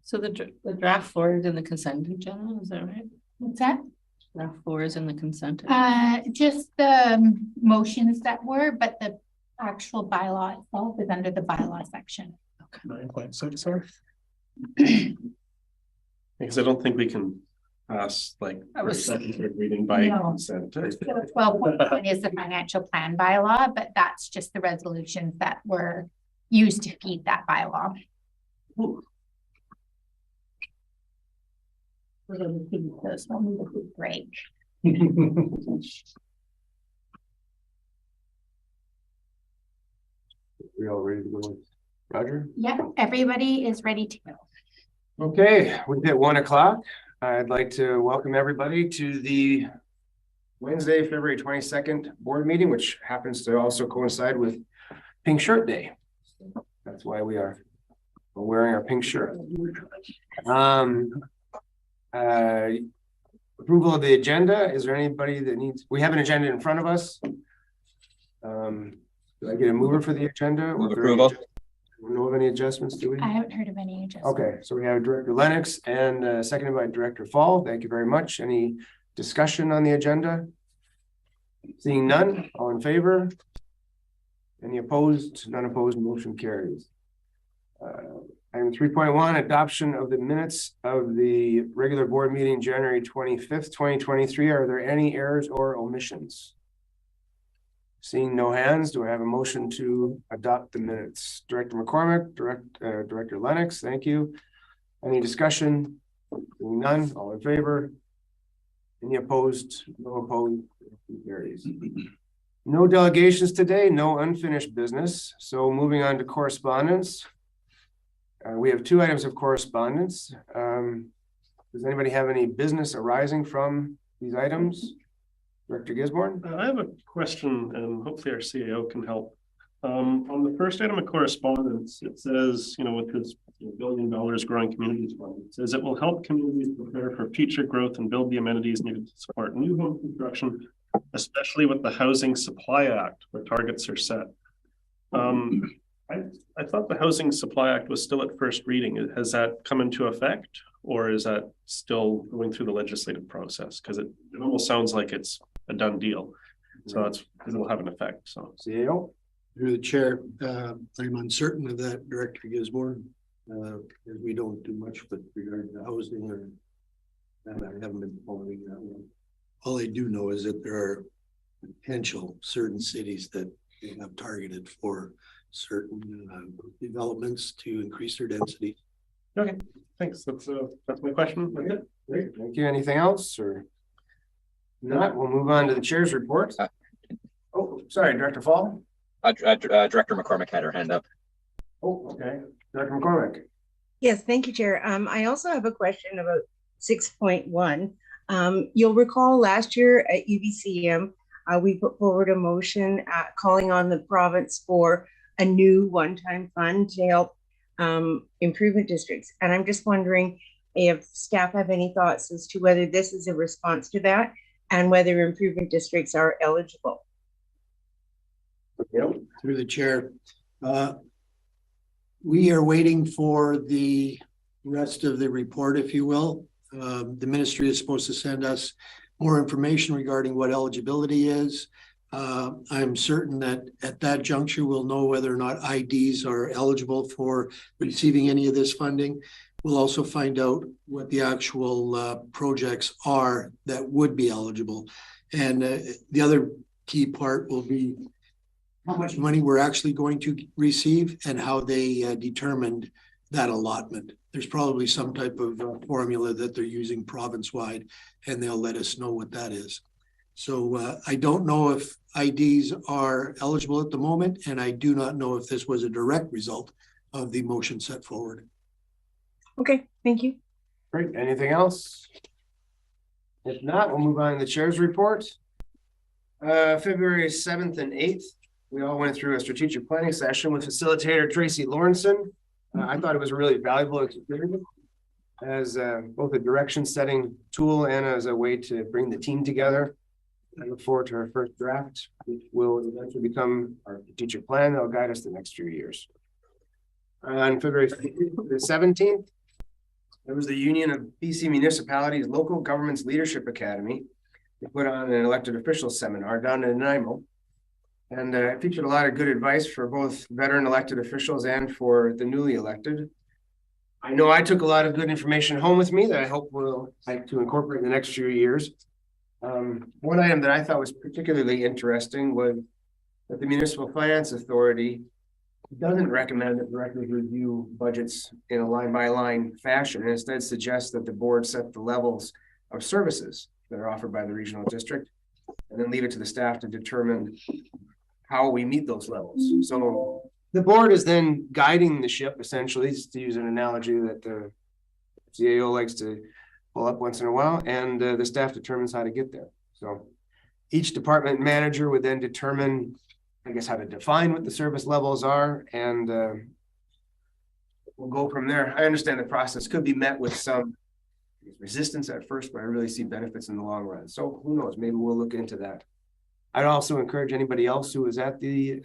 So the draft 4 is in the consent agenda, is that right? What's that? Draft 4 is in the consent agenda. Just the motions that were, but the actual bylaw itself is under the bylaw section. 9.6, sorry. Because I don't think we can pass like second, third reading by consent. 12.1 is the financial plan bylaw, but that's just the resolutions that were used to feed that bylaw. Ooh. We're going to feed those when we need a break. We all ready to go, Roger? Yep, everybody is ready to go. Okay, we've hit 1 o'clock. I'd like to welcome everybody to the Wednesday, February 22nd board meeting, which happens to also coincide with Pink Shirt Day. That's why we're wearing our pink shirt. Approval of the agenda. Is there anybody that needs? We have an agenda in front of us. Do I get a mover for the agenda? Move approval. Do we know of any adjustments? Do we? I haven't heard of any adjustments. Okay, so we have Director Lennox and seconded by Director Fall. Thank you very much. Any discussion on the agenda? Seeing none, all in favor? Any opposed? None opposed, motion carries. Item 3.1, adoption of the minutes of the regular board meeting January 25th, 2023. Are there any errors or omissions? Seeing no hands, do I have a motion to adopt the minutes? Director McCormick, Director Lennox, thank you. Any discussion? Seeing none, all in favor? Any opposed? No opposed, carries. No delegations today, no unfinished business. So moving on to correspondence. We have 2 items of correspondence. Does anybody have any business arising from these items? Director Gisborne? I have a question, and hopefully our CAO can help. On the first item of correspondence, it says, with this $1 billion growing communities fund, it says it will help communities prepare for future growth and build the amenities needed to support new home construction, especially with the Housing Supply Act, where targets are set. I thought the Housing Supply Act was still at first reading. Has that come into effect, or is that still going through the legislative process? Because it almost sounds like it's a done deal. So it'll have an effect. So CAO? Through the chair, I'm uncertain of that, Director Gisborne, because we don't do much with regard to housing, or I haven't been following that one. All I do know is that there are potential certain cities that they have targeted for certain developments to increase their density. okay, thanks. That's my question. Okay, great. Thank you. Anything else, or not? We'll move on to the chair's report. Oh, sorry, Director Fall. Director McCormick had her hand up. Oh, okay. Director McCormick. Yes, thank you, Chair. I also have a question about 6.1. You'll recall last year at UBCM, we put forward a motion calling on the province for a new one-time fund to help improvement districts. And I'm just wondering if staff have any thoughts as to whether this is a response to that and whether improvement districts are eligible. Through the chair, we are waiting for the rest of the report, if you will. The ministry is supposed to send us more information regarding what eligibility is. I'm certain that at that juncture, we'll know whether or not IDs are eligible for receiving any of this funding. We'll also find out what the actual projects are that would be eligible. And the other key part will be how much money we're actually going to receive and how they determined that allotment. There's probably some type of formula that they're using province-wide, and they'll let us know what that is. So I don't know if IDs are eligible at the moment, and I do not know if this was a direct result of the motion set forward. Okay, thank you. Great. Anything else? If not, we'll move on to the chair's report. February 7th and 8th, we all went through a strategic planning session with facilitator Tracy Lawrenson. I thought it was a really valuable experience as both a direction setting tool and as a way to bring the team together. I look forward to our first draft, which will eventually become our strategic plan that will guide us the next few years. On February 17th, There was the Union of BC Municipalities Local Governments Leadership Academy. They put on an elected officials seminar down in Nanaimo. And it featured a lot of good advice for both veteran elected officials and for the newly elected. I know I took a lot of good information home with me that I hope we'll like to incorporate in the next few years. One item that I thought was particularly interesting was that the Municipal Finance Authority doesn't recommend that directors review budgets in a line-by-line fashion, and instead suggests that the board set the levels of services that are offered by the regional district, and then leave it to the staff to determine how we meet those levels. So the board is then guiding the ship, essentially, to use an analogy that the CAO likes to pull up once in a while, and the staff determines how to get there. So each department manager would then determine, I guess, how to define what the service levels are, and we'll go from there. I understand the process could be met with some resistance at first, but I really see benefits in the long run. So who knows, maybe we'll look into that. I'd also encourage anybody else who was at the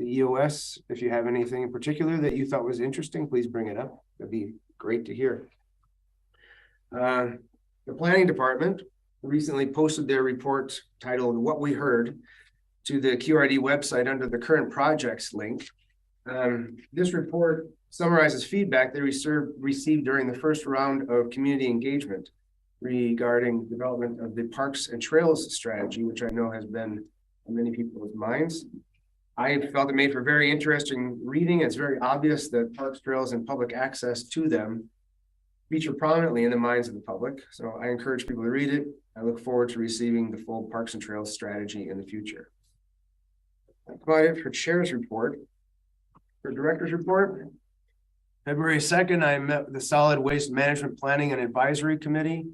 EOS, if you have anything in particular that you thought was interesting, please bring it up. That'd be great to hear. The planning department recently posted their report titled "What We Heard" to the QRD website under the current projects link. This report summarizes feedback they received during the first round of community engagement regarding development of the Parks and Trails strategy, which I know has been on many people's minds. I felt it made for very interesting reading. It's very obvious that parks, trails, and public access to them feature prominently in the minds of the public. So I encourage people to read it. I look forward to receiving the full Parks and Trails strategy in the future. That's about it for Chair's report. For Director's report, February 2nd, I met with the Solid Waste Management Planning and Advisory Committee.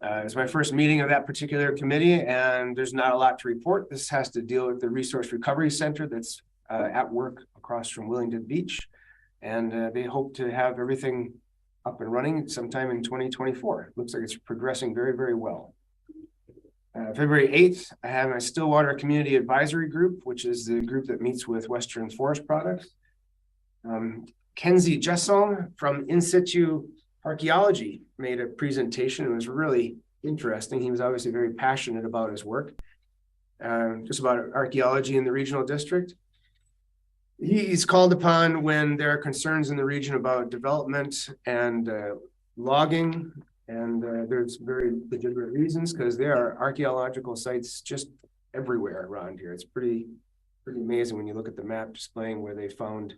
It's my first meeting of that particular committee, and there's not a lot to report. This has to deal with the Resource Recovery Center that's at work across from Willingdon Beach, and they hope to have everything up and running sometime in 2024. Looks like it's progressing very, very well. February 8th, I have my Stillwater Community Advisory Group, which is the group that meets with Western Forest Products. Kenzie Jesson from In Situ Archaeology made a presentation. It was really interesting. He was obviously very passionate about his work, just about archaeology in the regional district. He's called upon when there are concerns in the region about development and logging, and there's very legitimate reasons, because there are archaeological sites just everywhere around here. It's pretty amazing when you look at the map displaying where they found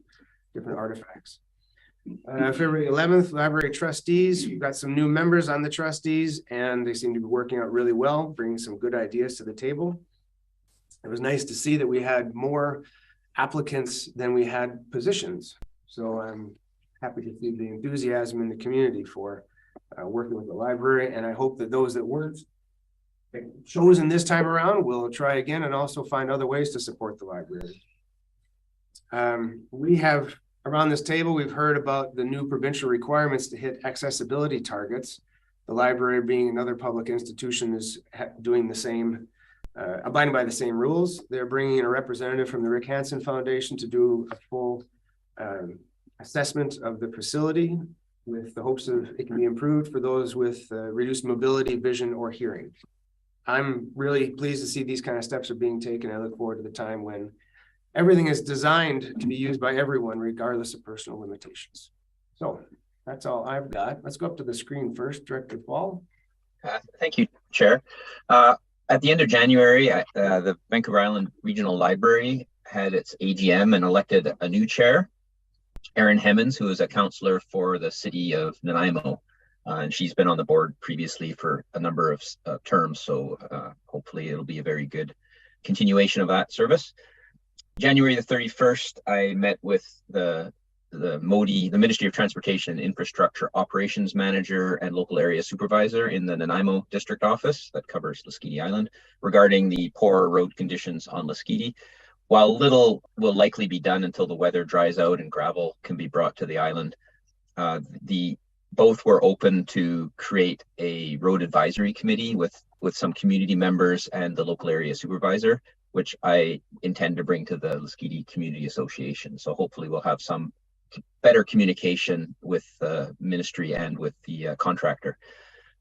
different artifacts. February 11th, library trustees. We've got some new members on the trustees, and they seem to be working out really well, bringing some good ideas to the table. It was nice to see that we had more applicants than we had positions. So I'm happy to see the enthusiasm in the community for working with the library, and I hope that those that weren't chosen this time around will try again and also find other ways to support the library. We have around this table, we've heard about the new provincial requirements to hit accessibility targets. The library, being another public institution, is doing the same, abiding by the same rules. They're bringing in a representative from the Rick Hansen Foundation to do a full assessment of the facility, with the hopes of it can be improved for those with reduced mobility, vision, or hearing. I'm really pleased to see these kind of steps are being taken. I look forward to the time when everything is designed to be used by everyone, regardless of personal limitations. So that's all I've got. Let's go up to the screen first. Director Fall. Thank you, Chair. At the end of January, the Vancouver Island Regional Library had its AGM and elected a new chair, Erin Hemmons, who is a councillor for the city of Nanaimo. And she's been on the board previously for a number of terms, so hopefully it'll be a very good continuation of that service. January the 31st, I met with the MODI, the Ministry of Transportation and Infrastructure Operations Manager and local area supervisor in the Nanaimo district office that covers Lasqueti Island, regarding the poor road conditions on Lasqueti. While little will likely be done until the weather dries out and gravel can be brought to the island, both were open to create a road advisory committee with some community members and the local area supervisor, which I intend to bring to the Lasqueti Community Association. So hopefully we'll have some better communication with the ministry and with the contractor.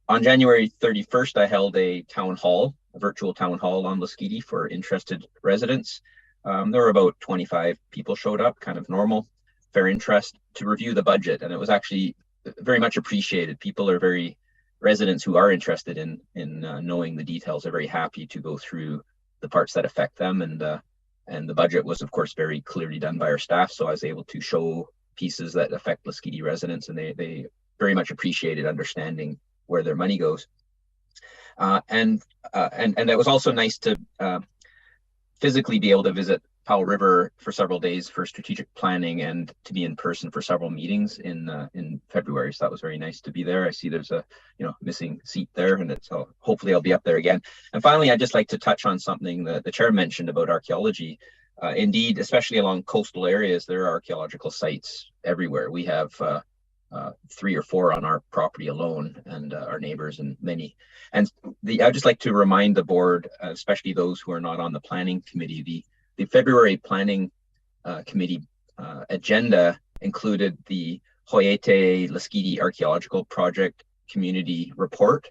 On January 31st, I held a town hall, a virtual town hall on Lesquiti for interested residents. There were about 25 people showed up, kind of normal, fair interest, to review the budget. And it was actually very much appreciated. Residents who are interested in knowing the details are very happy to go through the parts that affect them. And the budget was, of course, very clearly done by our staff. So I was able to show pieces that affect Lesquiti residents, and they very much appreciated understanding where their money goes. And it was also nice to physically be able to visit Powell River for several days for strategic planning and to be in person for several meetings in February. So that was very nice to be there. I see there's a missing seat there, and so hopefully I'll be up there again. And finally, I'd just like to touch on something that the chair mentioned about archaeology. Indeed, especially along coastal areas, there are archaeological sites everywhere. We have 3 or 4 on our property alone, and our neighbors and many. And I'd just like to remind the board, especially those who are not on the planning committee, the February planning committee agenda included the Hoyete Lesquiti Archaeological Project community report.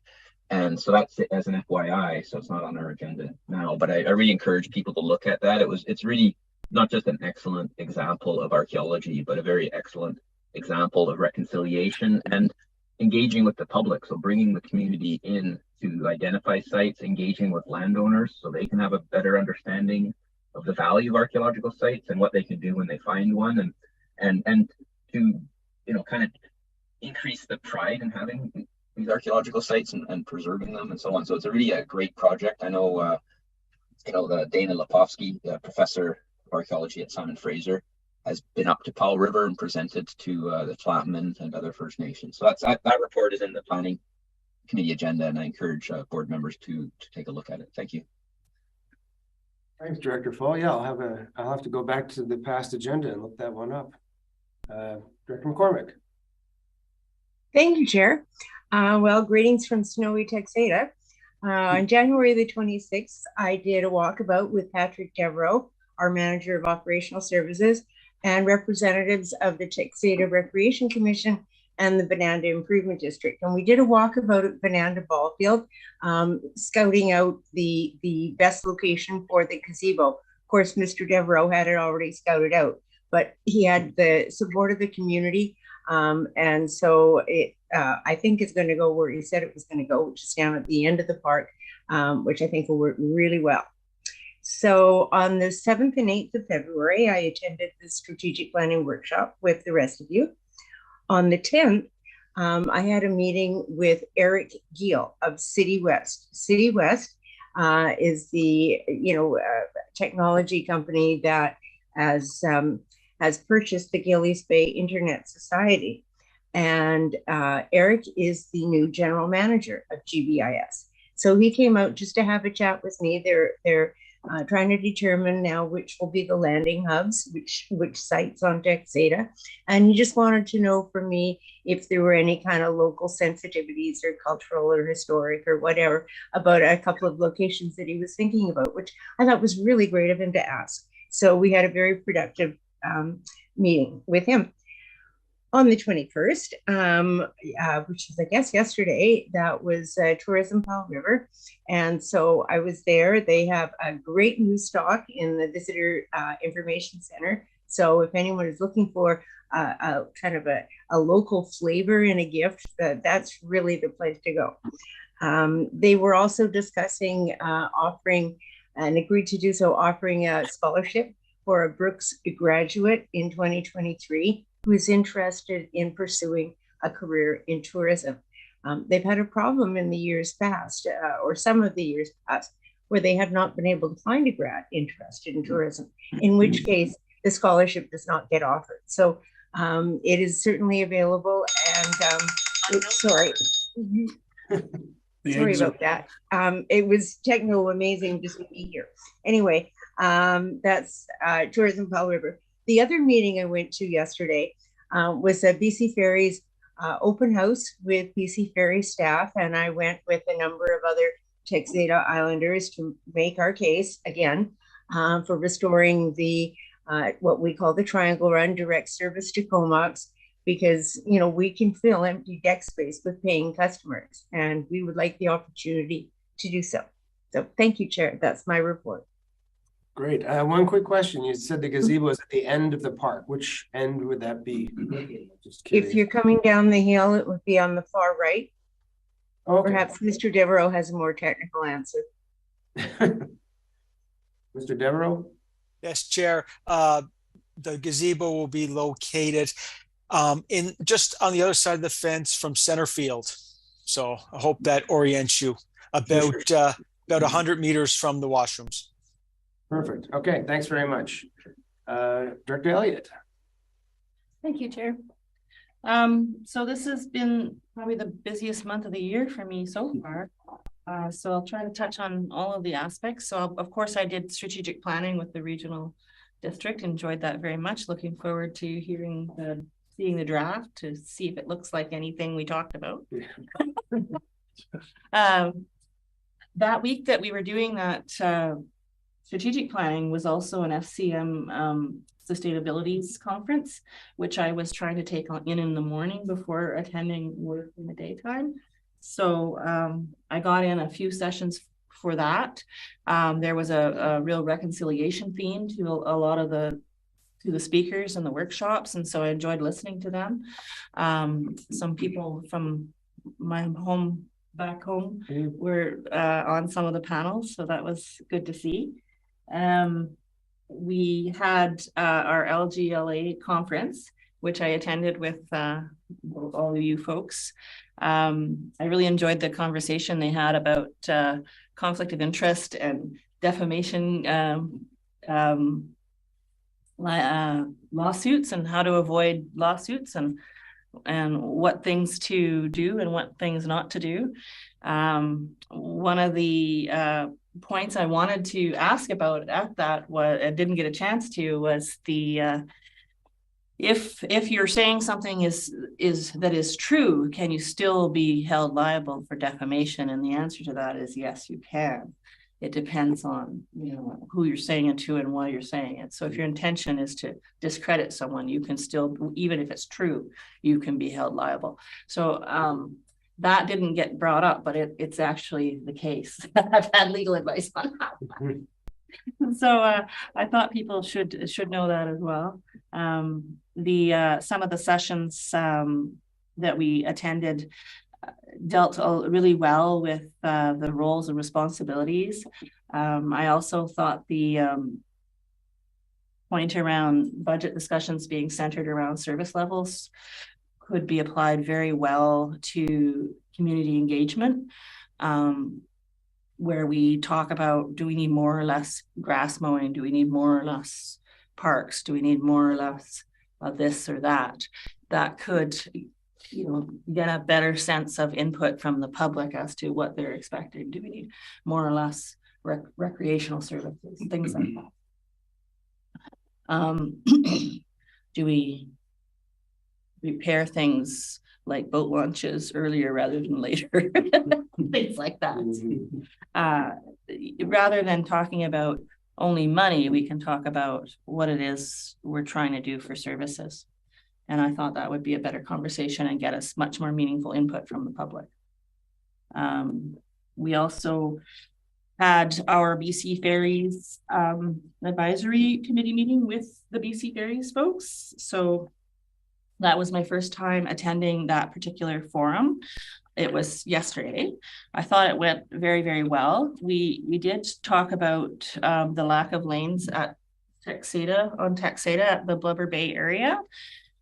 And so that's as an FYI, so it's not on our agenda now, but I really encourage people to look at that. It's really not just an excellent example of archaeology, but a very excellent example of reconciliation and engaging with the public. So bringing the community in to identify sites, engaging with landowners so they can have a better understanding of the value of archaeological sites and what they can do when they find one, and to kind of increase the pride in having these archaeological sites and preserving them and so on. So it's really a great project. I know the Dana Lepofsky, professor of archaeology at Simon Fraser, has been up to Powell River and presented to the Flatman and other First Nations. So that report is in the planning committee agenda, and I encourage board members to take a look at it. Thank you. Thanks, Director Fall. Yeah, I'll have to go back to the past agenda and look that one up. Director McCormick. Thank you, Chair. Well, greetings from snowy Texada. On January the 26th, I did a walkabout with Patrick Devereaux, our Manager of Operational Services, and representatives of the Texada Recreation Commission and the Bonanda Improvement District. And we did a walkabout at Bonanda Ball Field, scouting out the best location for the gazebo. Of course, Mr. Devereaux had it already scouted out, but he had the support of the community. And so I think it's going to go where he said it was going to go, which is down at the end of the park, which I think will work really well. So on the 7th and 8th of February, I attended the strategic planning workshop with the rest of you. On the 10th, I had a meeting with Eric Giel of City West. City West is the technology company that has purchased the Gillies Bay Internet Society, and Eric is the new general manager of GBIS. So he came out just to have a chat with me. They're trying to determine now which will be the landing hubs, which sites on Texada. And he just wanted to know from me if there were any kind of local sensitivities or cultural or historic or whatever about a couple of locations that he was thinking about, which I thought was really great of him to ask. So we had a very productive meeting with him. On the 21st, which was, I guess, yesterday, that was Tourism Powell River. And so I was there. They have a great new stock in the Visitor Information Center. So if anyone is looking for a kind of a local flavor in a gift, that's really the place to go. They were also discussing offering, and agreed to do so, offering a scholarship for a Brooks graduate in 2023 who is interested in pursuing a career in tourism. They've had a problem in the years past, or some of the years past, where they have not been able to find a grad interested in tourism, in which case the scholarship does not get offered. So it is certainly available, and sorry. Sorry about that. It was techno amazing just to be here. Anyway, that's Tourism Powell River. The other meeting I went to yesterday was a BC Ferries open house with BC Ferry staff, and I went with a number of other Texada Islanders to make our case again for restoring the what we call the Triangle Run, direct service to Comox, because, you know, we can fill empty deck space with paying customers, and we would like the opportunity to do so. So thank you, Chair. That's my report. Great. One quick question. You said the gazebo is at the end of the park. Which end would that be? Just curious. If you're coming down the hill, it would be on the far right. Okay. Perhaps Mr. Devereaux has a more technical answer. Mr. Devereaux? Yes, Chair. The gazebo will be located in just on the other side of the fence from center field. So I hope that orients you about 100 meters from the washrooms. Perfect. Okay, thanks very much. Director Elliott. Thank you, Chair. So this has been probably the busiest month of the year for me so far. So I'll try to touch on all of the aspects. So of course I did strategic planning with the regional district, enjoyed that very much. Looking forward to seeing the draft to see if it looks like anything we talked about. That week that we were doing that strategic planning was also an FCM sustainabilities conference, which I was trying to take in the morning before attending work in the daytime. So I got in a few sessions for that. There was a real reconciliation theme to a lot of the speakers and the workshops, and so I enjoyed listening to them. Some people from my back home were on some of the panels, so that was good to see. We had our LGLA conference, which I attended with all of you folks. I really enjoyed the conversation they had about conflict of interest and defamation lawsuits and how to avoid lawsuits and what things to do and what things not to do. One of the points I wanted to ask about at that was I didn't get a chance to was the if you're saying something that is true, can you still be held liable for defamation? And the answer to that is yes, you can. It depends on who you're saying it to and why you're saying it. So if your intention is to discredit someone, you can still, even if it's true, you can be held liable. So that didn't get brought up, but it's actually the case. I've had legal advice on that. So I thought people should know that as well. Some of the sessions that we attended dealt really well with the roles and responsibilities. I also thought the point around budget discussions being centered around service levels could be applied very well to community engagement, where we talk about, do we need more or less grass mowing? Do we need more or less parks? Do we need more or less of this or that? That could get a better sense of input from the public as to what they're expecting. Do we need more or less recreational services, things like that? Do we repair things like boat launches earlier rather than later? Things like that. Rather than talking about only money, we can talk about what it is we're trying to do for services. And I thought that would be a better conversation and get us much more meaningful input from the public. We also had our BC Ferries advisory committee meeting with the BC Ferries folks. So that was my first time attending that particular forum. It was yesterday. I thought it went very, very well. We did talk about the lack of lanes at Texada at the Blubber Bay area.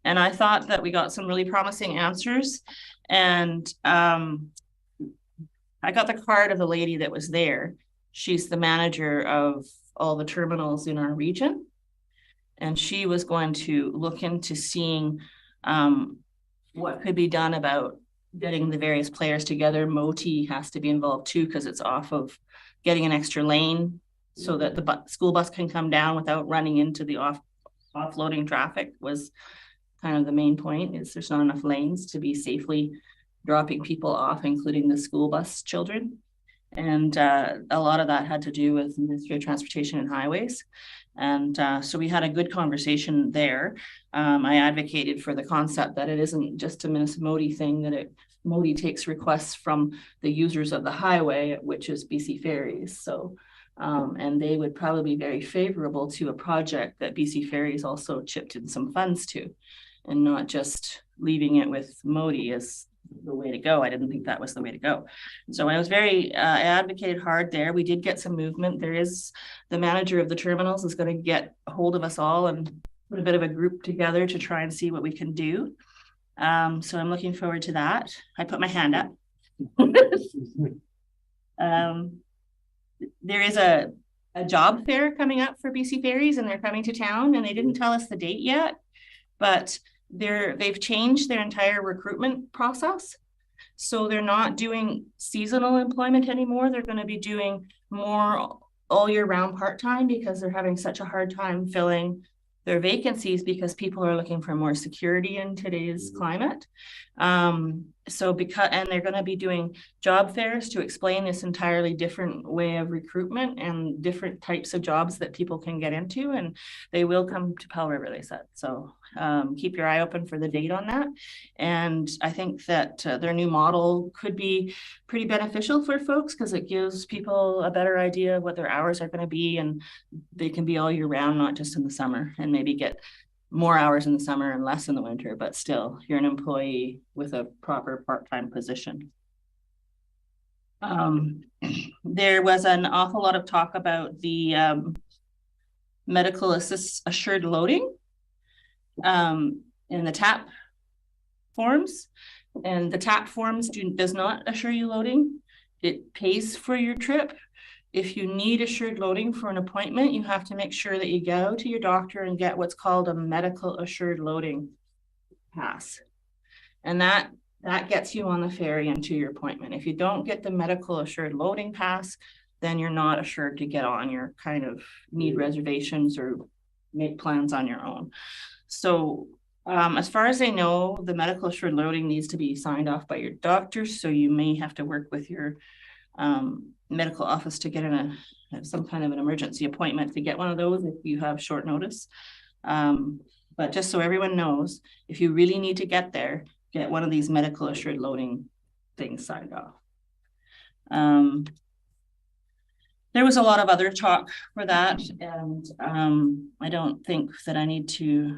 And I thought that we got some really promising answers. And I got the card of the lady that was there. She's the manager of all the terminals in our region. And she was going to look into seeing what could be done about getting the various players together. Moti has to be involved too, because it's off of getting an extra lane so that the school bus can come down without running into the offloading traffic was kind of the main point. Is there's not enough lanes to be safely dropping people off, including the school bus children. And a lot of that had to do with Ministry of Transportation and Highways. And so we had a good conversation there. I advocated for the concept that it isn't just a Minnesota thing, that Modi takes requests from the users of the highway, which is BC Ferries. So, and they would probably be very favorable to a project that BC Ferries also chipped in some funds to, and not just leaving it with Modi as the way to go. I didn't think that was the way to go. So I was I advocated hard there. We did get some movement. There is the manager of the terminals is going to get a hold of us all and put a bit of a group together to try and see what we can do. So I'm looking forward to that. I put my hand up. There is a job fair coming up for BC Ferries, and they're coming to town, and they didn't tell us the date yet, but they've changed their entire recruitment process. So they're not doing seasonal employment anymore. They're going to be doing more all year round part-time, because they're having such a hard time filling their vacancies, because people are looking for more security in today's climate. And they're going to be doing job fairs to explain this entirely different way of recruitment and different types of jobs that people can get into. And they will come to Powell River, they said. So keep your eye open for the date on that. And I think that their new model could be pretty beneficial for folks, because it gives people a better idea of what their hours are going to be, and they can be all year round, not just in the summer, and maybe get more hours in the summer and less in the winter, but still you're an employee with a proper part-time position. There was an awful lot of talk about the medical assured loading in the TAP forms, and the TAP forms does not assure you loading. It pays for your trip. If you need assured loading for an appointment, you have to make sure that you go to your doctor and get what's called a medical assured loading pass. And that gets you on the ferry and to your appointment. If you don't get the medical assured loading pass, then you're not assured to get on. You're kind of need reservations or make plans on your own. So as far as I know, the medical assured loading needs to be signed off by your doctor. So you may have to work with your medical office to get in some kind of an emergency appointment to get one of those if you have short notice. But just so everyone knows, if you really need to get there, get one of these medical assured loading things signed off. There was a lot of other talk for that, and I don't think that I need to.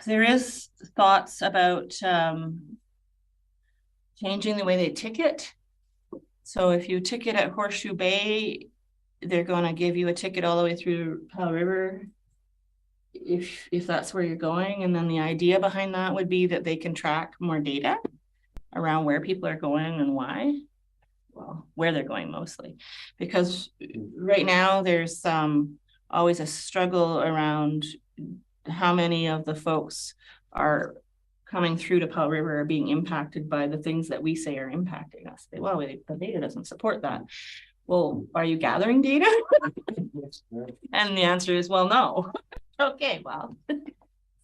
There is thoughts about changing the way they ticket. So if you ticket at Horseshoe Bay, they're going to give you a ticket all the way through Powell River, if that's where you're going. And then the idea behind that would be that they can track more data around where people are going and why. Well, where they're going mostly, because right now there's always a struggle around how many of the folks are coming through to Powell River are being impacted by the things that we say are impacting us. Well, the data doesn't support that. Well, are you gathering data? And the answer is, well, no. Okay, well,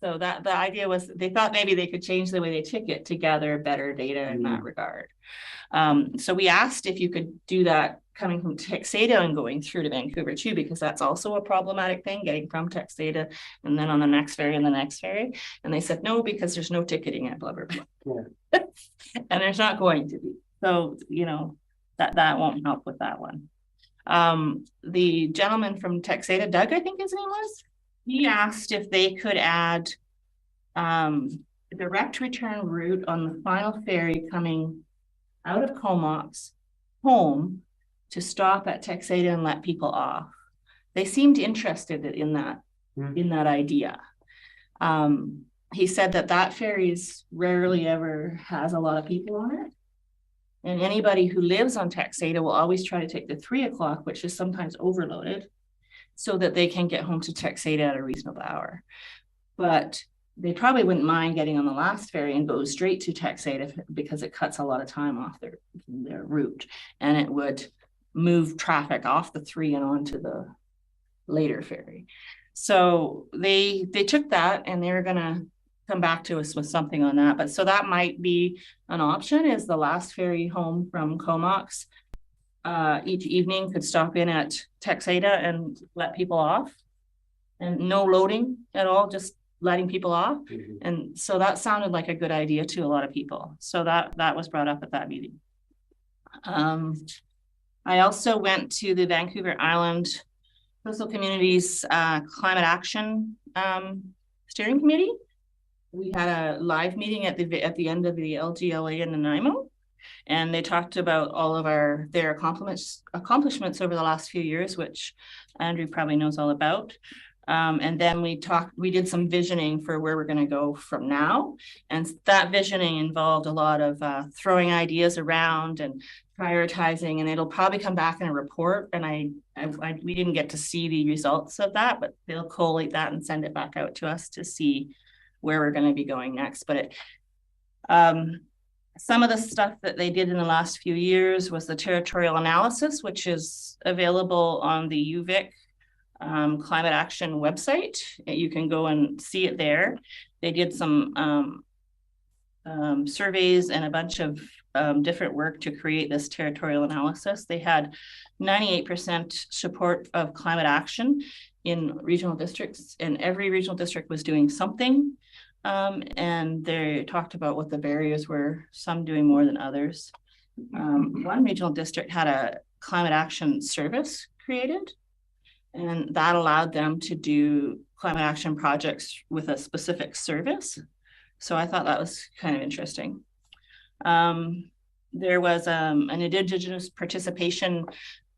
so that the idea was they thought maybe they could change the way they ticket to gather better data in that regard. So we asked if you could do that coming from Texada and going through to Vancouver too, because that's also a problematic thing, getting from Texada and then on the next ferry and the next ferry. And they said no, because there's no ticketing at Blubber. Yeah. And there's not going to be. So, you know, that won't help with that one. The gentleman from Texada, Doug, I think his name was, he asked if they could add direct return route on the final ferry coming out of Comox home to stop at Texada and let people off. They seemed interested in that, in that idea. He said that ferries rarely ever has a lot of people on it. And anybody who lives on Texada will always try to take the 3 o'clock, which is sometimes overloaded, so that they can get home to Texada at a reasonable hour. But they probably wouldn't mind getting on the last ferry and go straight to Texada, because it cuts a lot of time off their route, and it would move traffic off the 3 and onto the later ferry. So they took that, and they were going to come back to us with something on that. But so that might be an option, is the last ferry home from Comox each evening could stop in at Texada and let people off. And no loading at all, just letting people off. And so that sounded like a good idea to a lot of people. So that was brought up at that meeting. I also went to the Vancouver Island Coastal Communities Climate Action Steering Committee. We had a live meeting at the end of the LGLA in Nanaimo, and they talked about all of their accomplishments over the last few years, which Andrew probably knows all about. And then we did some visioning for where we're going to go from now. And that visioning involved a lot of throwing ideas around and prioritizing, and it'll probably come back in a report. And we didn't get to see the results of that, but they'll collate that and send it back out to us to see where we're going to be going next. But some of the stuff that they did in the last few years was the territorial analysis, which is available on the UVic climate action website. You can go and see it there. They did some surveys and a bunch of different work to create this territorial analysis. They had 98% support of climate action in regional districts, and every regional district was doing something. And they talked about what the barriers were, some doing more than others. One regional district had a climate action service created, and that allowed them to do climate action projects with a specific service. So I thought that was kind of interesting. There was an Indigenous participation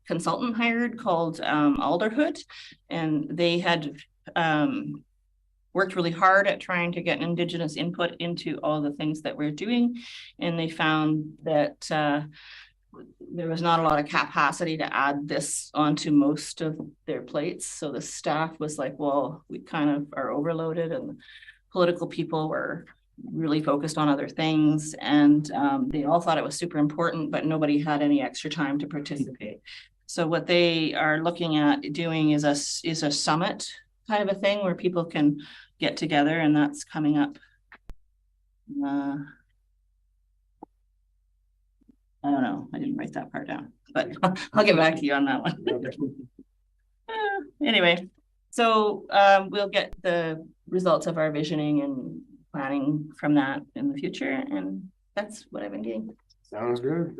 consultant hired called Alderhood, and they had worked really hard at trying to get Indigenous input into all the things that we're doing. And they found that there was not a lot of capacity to add this onto most of their plates. So the staff was like, well, we kind of are overloaded, and political people were really focused on other things. And they all thought it was super important, but nobody had any extra time to participate. So what they are looking at doing is a summit kind of a thing where people can get together, and that's coming up. I don't know. I didn't write that part down, but I'll get back to you on that one. Anyway, so we'll get the results of our visioning and planning from that in the future, and that's what I've been doing. Sounds good.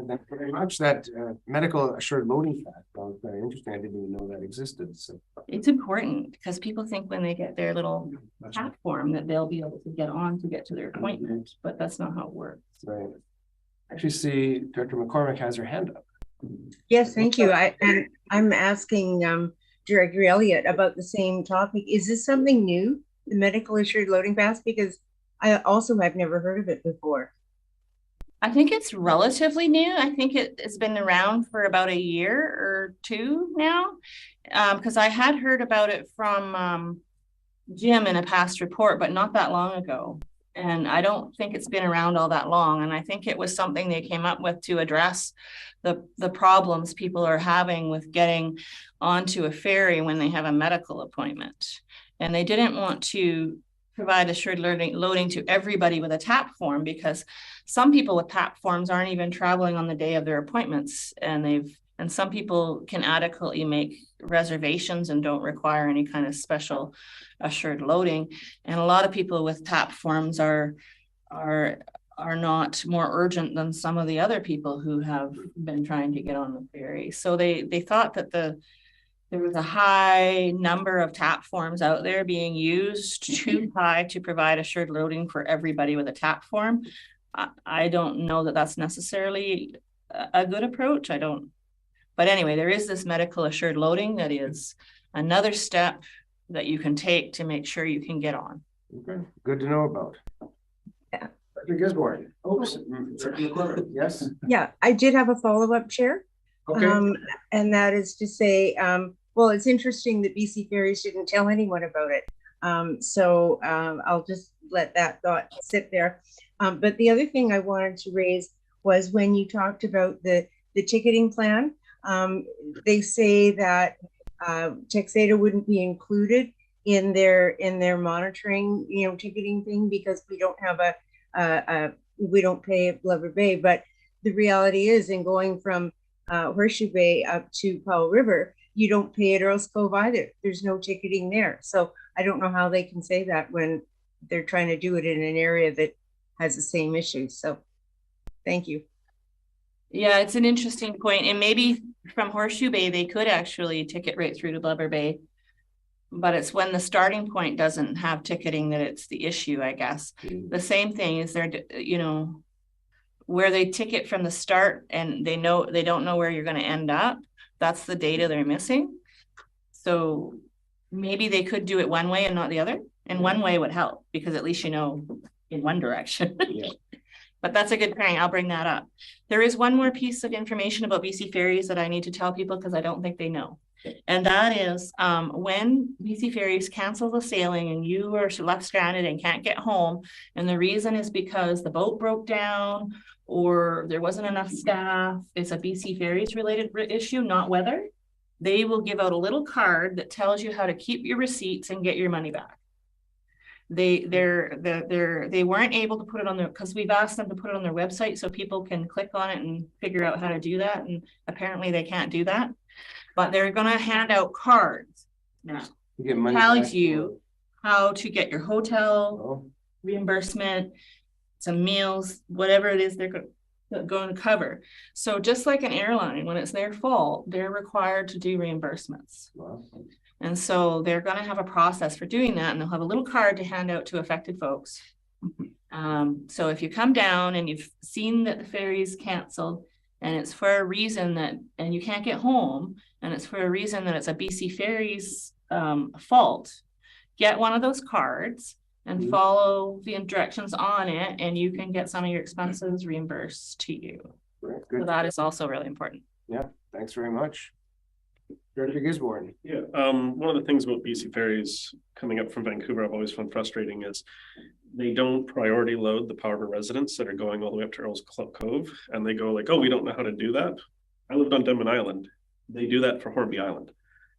Thank you very much. That medical assured loading fact, that was very interesting. I didn't even know that existed. So it's important because people think when they get their little platform that they'll be able to get on to get to their appointment, but that's not how it works. Right. Actually, see Director McCormick has her hand up. Yes, thank you. I'm asking Director Elliott about the same topic. Is this something new, the medical assured loading pass? Because I also have never heard of it before. I think it's relatively new. I think it's been around for about a year or two now, because I had heard about it from Jim in a past report, but not that long ago. And I don't think it's been around all that long. And I think it was something they came up with to address the problems people are having with getting onto a ferry when they have a medical appointment. And they didn't want to provide assured loading to everybody with a TAP form, because some people with TAP forms aren't even traveling on the day of their appointments, and some people can adequately make reservations and don't require any kind of special assured loading. And a lot of people with TAP forms are not more urgent than some of the other people who have been trying to get on the ferry. So they thought that there was a high number of TAP forms out there being used, too high to provide assured loading for everybody with a TAP form. I don't know that that's necessarily a good approach. But anyway, there is this medical assured loading that is another step that you can take to make sure you can get on. Okay, good to know about. Yeah. Dr. Gisborne. Oops. Yes. Yeah, I did have a follow-up, Chair. Okay. And that is to say, well, it's interesting that BC Ferries didn't tell anyone about it. So I'll just let that thought sit there. But the other thing I wanted to raise was when you talked about the ticketing plan. They say that Texada wouldn't be included in their monitoring, ticketing thing, because we don't have we don't pay at Glover Bay. But the reality is, in going from Horseshoe Bay up to Powell River, you don't pay at Earls Cove either. There's no ticketing there. So I don't know how they can say that when they're trying to do it in an area that has the same issues. So thank you. Yeah, it's an interesting point. And maybe from Horseshoe Bay, they could actually ticket right through to Blubber Bay. But it's when the starting point doesn't have ticketing that it's the issue, I guess. The same thing is there, you know, where they ticket from the start and they don't know where you're going to end up. That's the data they're missing. So maybe they could do it one way and not the other. And one way would help because at least you know in one direction. Yeah. But that's a good point. I'll bring that up. There is one more piece of information about BC Ferries that I need to tell people because I don't think they know. And that is when BC Ferries cancel the sailing and you are left stranded and can't get home, and the reason is because the boat broke down or there wasn't enough staff, it's a BC Ferries related issue, not weather. They will give out a little card that tells you how to keep your receipts and get your money back. They weren't able to put it on their, because we've asked them to put it on their website so people can click on it and figure out how to do that, and apparently they can't do that. But they're going to hand out cards now. It tells you how to get your hotel reimbursement, some meals, whatever it is they're going to cover. So just like an airline, when it's their fault, they're required to do reimbursements. Wow. And so they're going to have a process for doing that, and they'll have a little card to hand out to affected folks. So if you come down and you've seen that the ferry's canceled and it's for a reason that, and you can't get home, and it's for a reason that it's a BC Ferries fault, get one of those cards and follow the directions on it, and you can get some of your expenses reimbursed to you. Good. So that is also really important. Yeah, thanks very much. Director Gisborne. Yeah, one of the things about BC Ferries coming up from Vancouver I've always found frustrating is they don't priority load the Power River residents that are going all the way up to Earls Cove, and they go like, oh, we don't know how to do that. I lived on Denman Island. They do that for Hornby Island.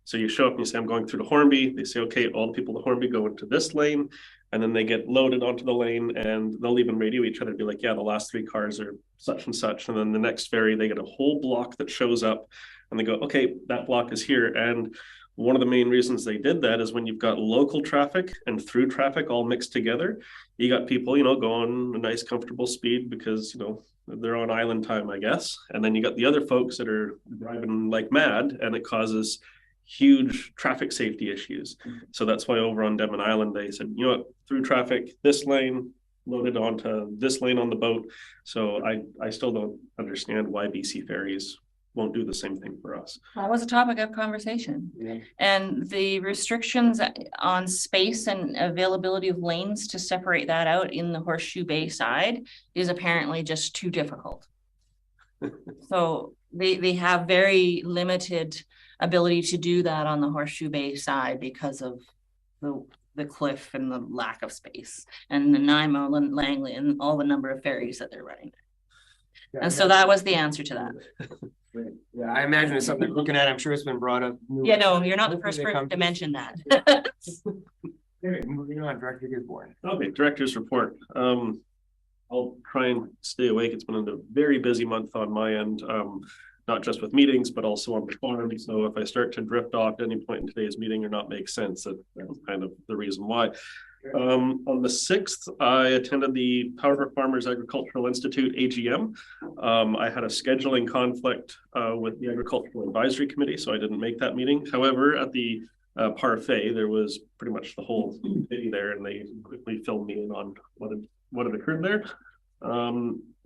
So you show up and you say, I'm going through to Hornby. They say, okay, all the people to Hornby go into this lane, and then they get loaded onto the lane, and they'll even radio each other to be like, yeah, the last 3 cars are such and such. And then the next ferry, they get a whole block that shows up, and they go, okay, that block is here. And one of the main reasons they did that is when you've got local traffic and through traffic all mixed together, you got people, you know, going a nice comfortable speed because, you know, they're on island time, I guess. And then you got the other folks that are driving like mad, and it causes huge traffic safety issues. So that's why over on Denman Island, they said, you know what, through traffic, this lane, loaded onto this lane on the boat. So I still don't understand why BC Ferries won't do the same thing for us. That was a topic of conversation. Yeah. And the restrictions on space and availability of lanes to separate that out in the Horseshoe Bay side is apparently just too difficult. So they have very limited ability to do that on the Horseshoe Bay side because of the cliff and the lack of space and the Nanaimo and Langley and all the number of ferries that they're running. Yeah, and so that was the answer to that. Yeah, I imagine it's something they're looking at. I'm sure it's been brought up. Yeah, no, you're not the first person to mention that. Okay, moving on, Director Gisborne. Okay, Director's report. I'll try and stay awake. It's been a very busy month on my end, not just with meetings, but also on the farm. So if I start to drift off at any point in today's meeting or not make sense, that's kind of the reason why. On the 6th, I attended the Power River Farmers Agricultural Institute AGM. I had a scheduling conflict with the Agricultural Advisory Committee, so I didn't make that meeting. However, at the parfait, there was pretty much the whole committee there, and they quickly filled me in on what had occurred there.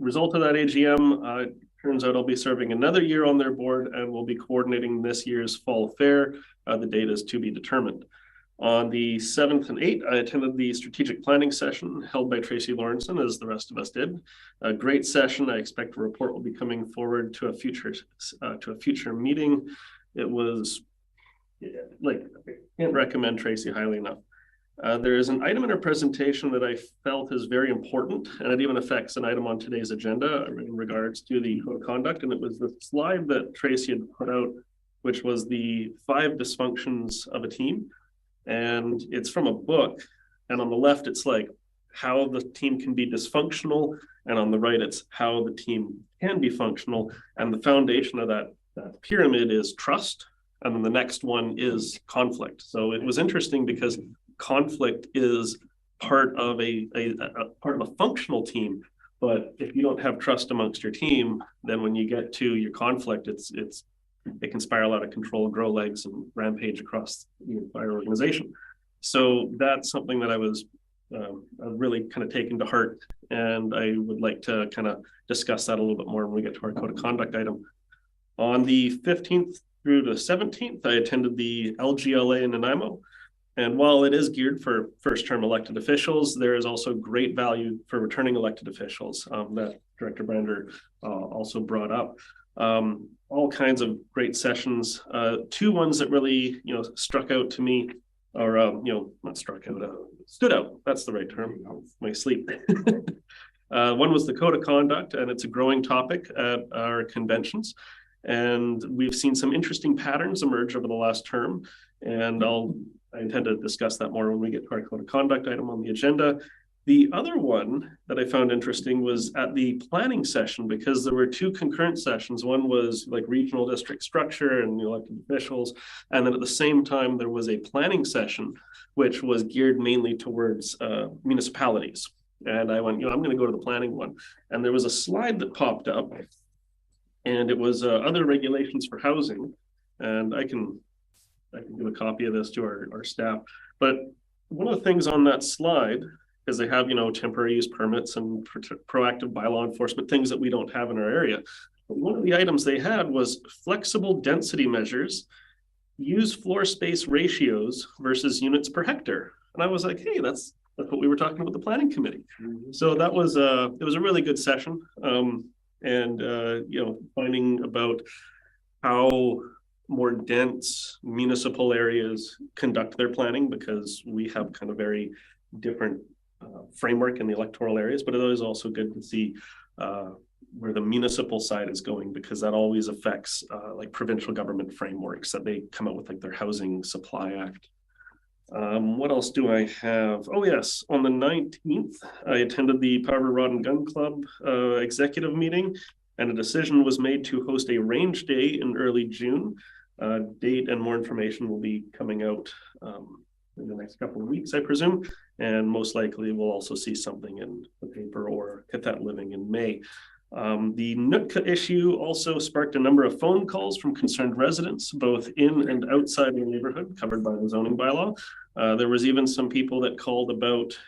Result of that AGM, turns out I'll be serving another year on their board and will be coordinating this year's fall fair. The date is to be determined. On the 7th and 8th, I attended the strategic planning session held by Tracy Lawrenson, as the rest of us did. A great session. I expect a report will be coming forward to a future meeting. It was like, I can't recommend Tracy highly enough. There is an item in her presentation that I felt is very important, and it even affects an item on today's agenda in regards to the code of conduct. And it was the slide that Tracy had put out, which was the 5 dysfunctions of a team. And it's from a book, and on the left, it's like how the team can be dysfunctional And on the right, it's how the team can be functional. And the foundation of that pyramid is trust. And then the next one is conflict. So it was interesting because conflict is part of a functional team. But if you don't have trust amongst your team, then when you get to your conflict, it can spiral out of control, grow legs, and rampage across the entire organization. So that's something that I was really kind of taken to heart, and I would like to kind of discuss that a little bit more when we get to our code of conduct item. On the 15th through the 17th, I attended the LGLA in Nanaimo. And while it is geared for first-term elected officials, there is also great value for returning elected officials that Director Brander also brought up. All kinds of great sessions. Two ones that really, struck out to me, or not struck out, stood out. That's the right term. My sleep. One was the code of conduct, and it's a growing topic at our conventions. And we've seen some interesting patterns emerge over the last term, and I intend to discuss that more when we get to our code of conduct item on the agenda. The other one that I found interesting was at the planning session, because there were two concurrent sessions. One was like regional district structure and the elected officials. And then at the same time, there was a planning session, which was geared mainly towards municipalities. And I went, I'm going to go to the planning one. And there was a slide that popped up, and it was other regulations for housing. And I can give a copy of this to our staff. But one of the things on that slide, because they have, temporary use permits and proactive bylaw enforcement, things that we don't have in our area. But one of the items they had was flexible density measures, use floor space ratios versus units per hectare. And I was like, hey, that's what we were talking about the planning committee. So that was it was a really good session. Finding about how more dense municipal areas conduct their planning, because we have kind of very different framework in the electoral areas, but it is also good to see where the municipal side is going, because that always affects like provincial government frameworks that they come out with, like their Housing Supply Act. What else do I have? Oh yes, on the 19th, I attended the Powder Rod and Gun Club executive meeting, and a decision was made to host a range day in early June. Date and more information will be coming out in the next couple of weeks, I presume, and most likely we'll also see something in the paper or Cadet Living in May. The Nootka issue also sparked a number of phone calls from concerned residents, both in and outside the neighborhood covered by the zoning bylaw. There was even some people that called about,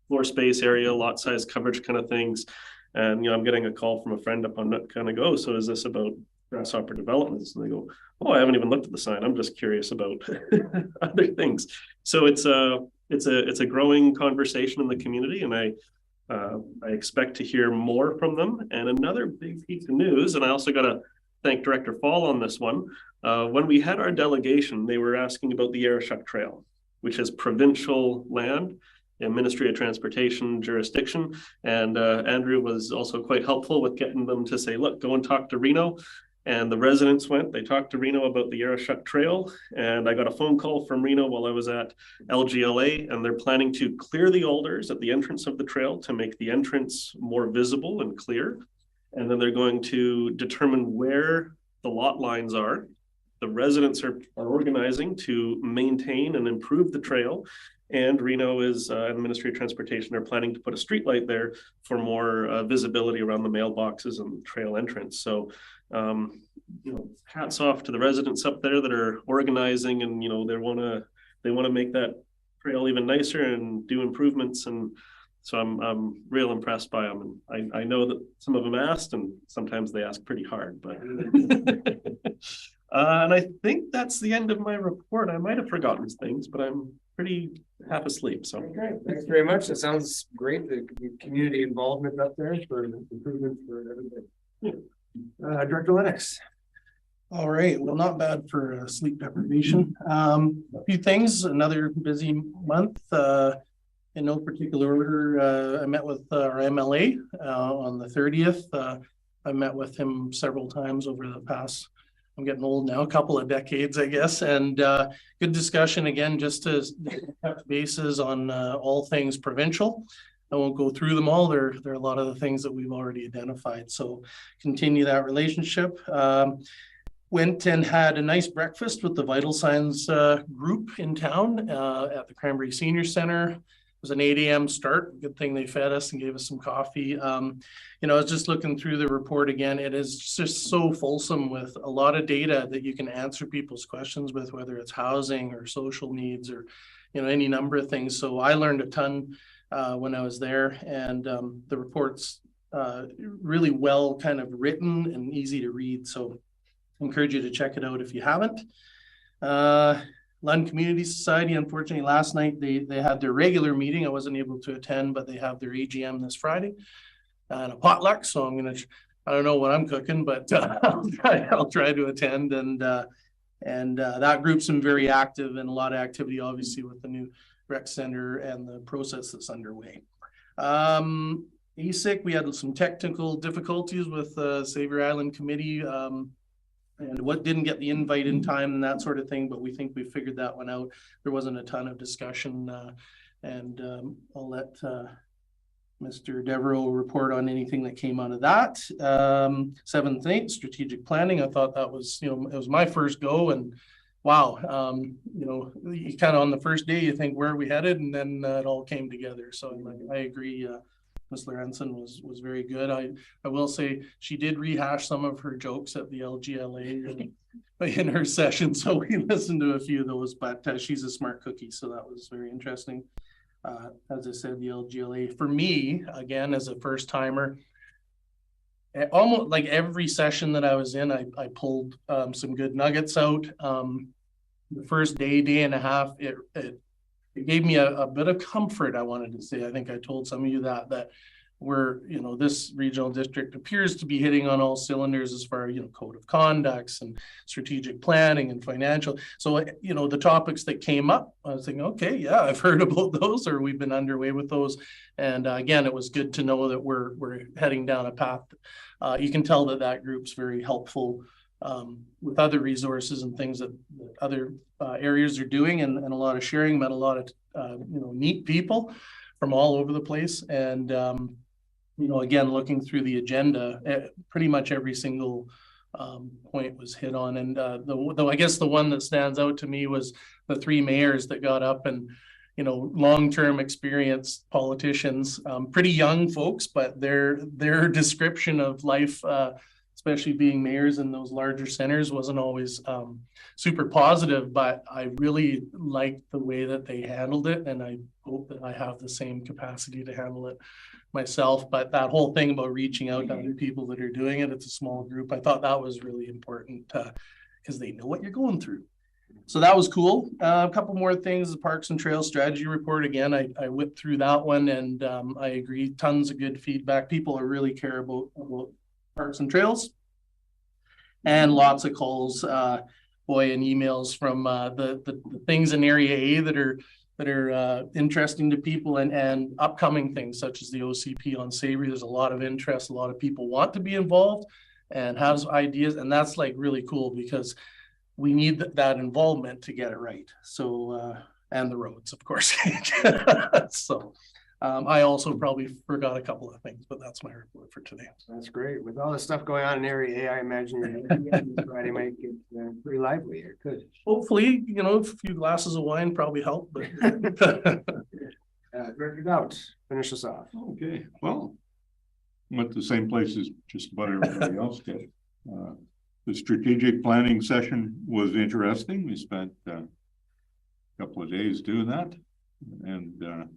floor space area, lot size coverage kind of things. And, I'm getting a call from a friend up on Nootka, and I go, so is this about grasshopper developments? And they go, oh, I haven't even looked at the sign. I'm just curious about other things. So it's a growing conversation in the community, and I expect to hear more from them. And another big piece of news, and I also got to thank Director Fall on this one. When we had our delegation, they were asking about the Arishuk Trail, which is provincial land and Ministry of Transportation jurisdiction. And Andrew was also quite helpful with getting them to say, look, go and talk to Reno. And the residents they talked to Reno about the Arishuk Trail. And I got a phone call from Reno while I was at LGLA, and they're planning to clear the alders at the entrance of the trail to make the entrance more visible and clear. And then they're going to determine where the lot lines are. The residents are organizing to maintain and improve the trail. And Reno and the Ministry of Transportation are planning to put a street light there for more visibility around the mailboxes and the trail entrance. So, hats off to the residents up there that are organizing, and they want to make that trail even nicer and do improvements. And so I'm real impressed by them. And I know that some of them asked, and sometimes they ask pretty hard, but. And I think that's the end of my report. I might have forgotten things, but I'm pretty half asleep. So okay, thanks very much. That sounds great. The community involvement up there for improvement for everybody. Yeah. Director Lennox. All right. Well, not bad for sleep deprivation. A few things. Another busy month. In no particular order, I met with our MLA on the 30th. I met with him several times over the past. I'm getting old now, a couple of decades, I guess, and good discussion again, just to touch bases on all things provincial. I won't go through them all. There are a lot of the things that we've already identified. So continue that relationship. Went and had a nice breakfast with the Vital Signs group in town at the Cranberry Senior Center. It was an 8 a.m. start. Good thing they fed us and gave us some coffee. You know, I was just looking through the report again. It is just so fulsome with a lot of data that you can answer people's questions with, whether it's housing or social needs or, you know, any number of things. So I learned a ton when I was there, and the report's really well kind of written and easy to read. So I encourage you to check it out if you haven't. Lund Community Society, unfortunately, last night they had their regular meeting. I wasn't able to attend, but they have their AGM this Friday and a potluck. So I'm gonna, I don't know what I'm cooking, but I'll try to attend. And that group's been very active and a lot of activity, obviously, with the new rec center and the process that's underway. ICIP, we had some technical difficulties with the Savior Island Committee. And what didn't get the invite in time and that sort of thing, but we think we figured that one out. There wasn't a ton of discussion, and I'll let Mr. Devereaux report on anything that came out of that. 7th, 8th, strategic planning. I thought that was, you know, it was my first go, and wow, you know, you kind of on the first day you think, where are we headed? And then it all came together. So I agree. Ms. Lorenzen was very good. I will say she did rehash some of her jokes at the LGLA in her session, so we listened to a few of those, but she's a smart cookie, so that was very interesting. As I said, the LGLA, for me, again, as a first timer, almost like every session that I was in, I pulled some good nuggets out. The first day and a half, it gave me a bit of comfort, I wanted to say. I think I told some of you that we're, you know, this regional district appears to be hitting on all cylinders as far as, you know, code of conducts and strategic planning and financial. So, you know, the topics that came up, I was thinking, okay, yeah, I've heard about those, or we've been underway with those. And again, it was good to know that we're heading down a path. You can tell that group's very helpful with other resources and things that other areas are doing, and a lot of sharing. Met a lot of you know, neat people from all over the place. And you know, again, looking through the agenda, pretty much every single point was hit on. And though I guess the one that stands out to me was the 3 mayors that got up, and you know, long-term experienced politicians, pretty young folks, but their description of life, especially being mayors in those larger centers, wasn't always super positive, but I really liked the way that they handled it, and I hope that I have the same capacity to handle it myself. But that whole thing about reaching out to other people that are doing it, it's a small group. I thought that was really important because they know what you're going through. So that was cool. A couple more things, the Parks and Trails Strategy Report. Again, I whipped through that one, and I agree, tons of good feedback. People are really care about Parks and Trails, and lots of calls, boy, and emails from the things in Area A that are interesting to people, and upcoming things such as the OCP on Savory. There's a lot of interest. A lot of people want to be involved and have ideas, and that's like really cool because we need that involvement to get it right. So and the roads, of course. So I also probably forgot a couple of things, but that's my report for today. That's great. With all the stuff going on in Area A, I imagine Friday might get pretty lively here. Good. Hopefully, you know, a few glasses of wine probably help. But Director Dowd, finish us off. Okay. Well, went to the same place as just about everybody else did. The strategic planning session was interesting. We spent a couple of days doing that, and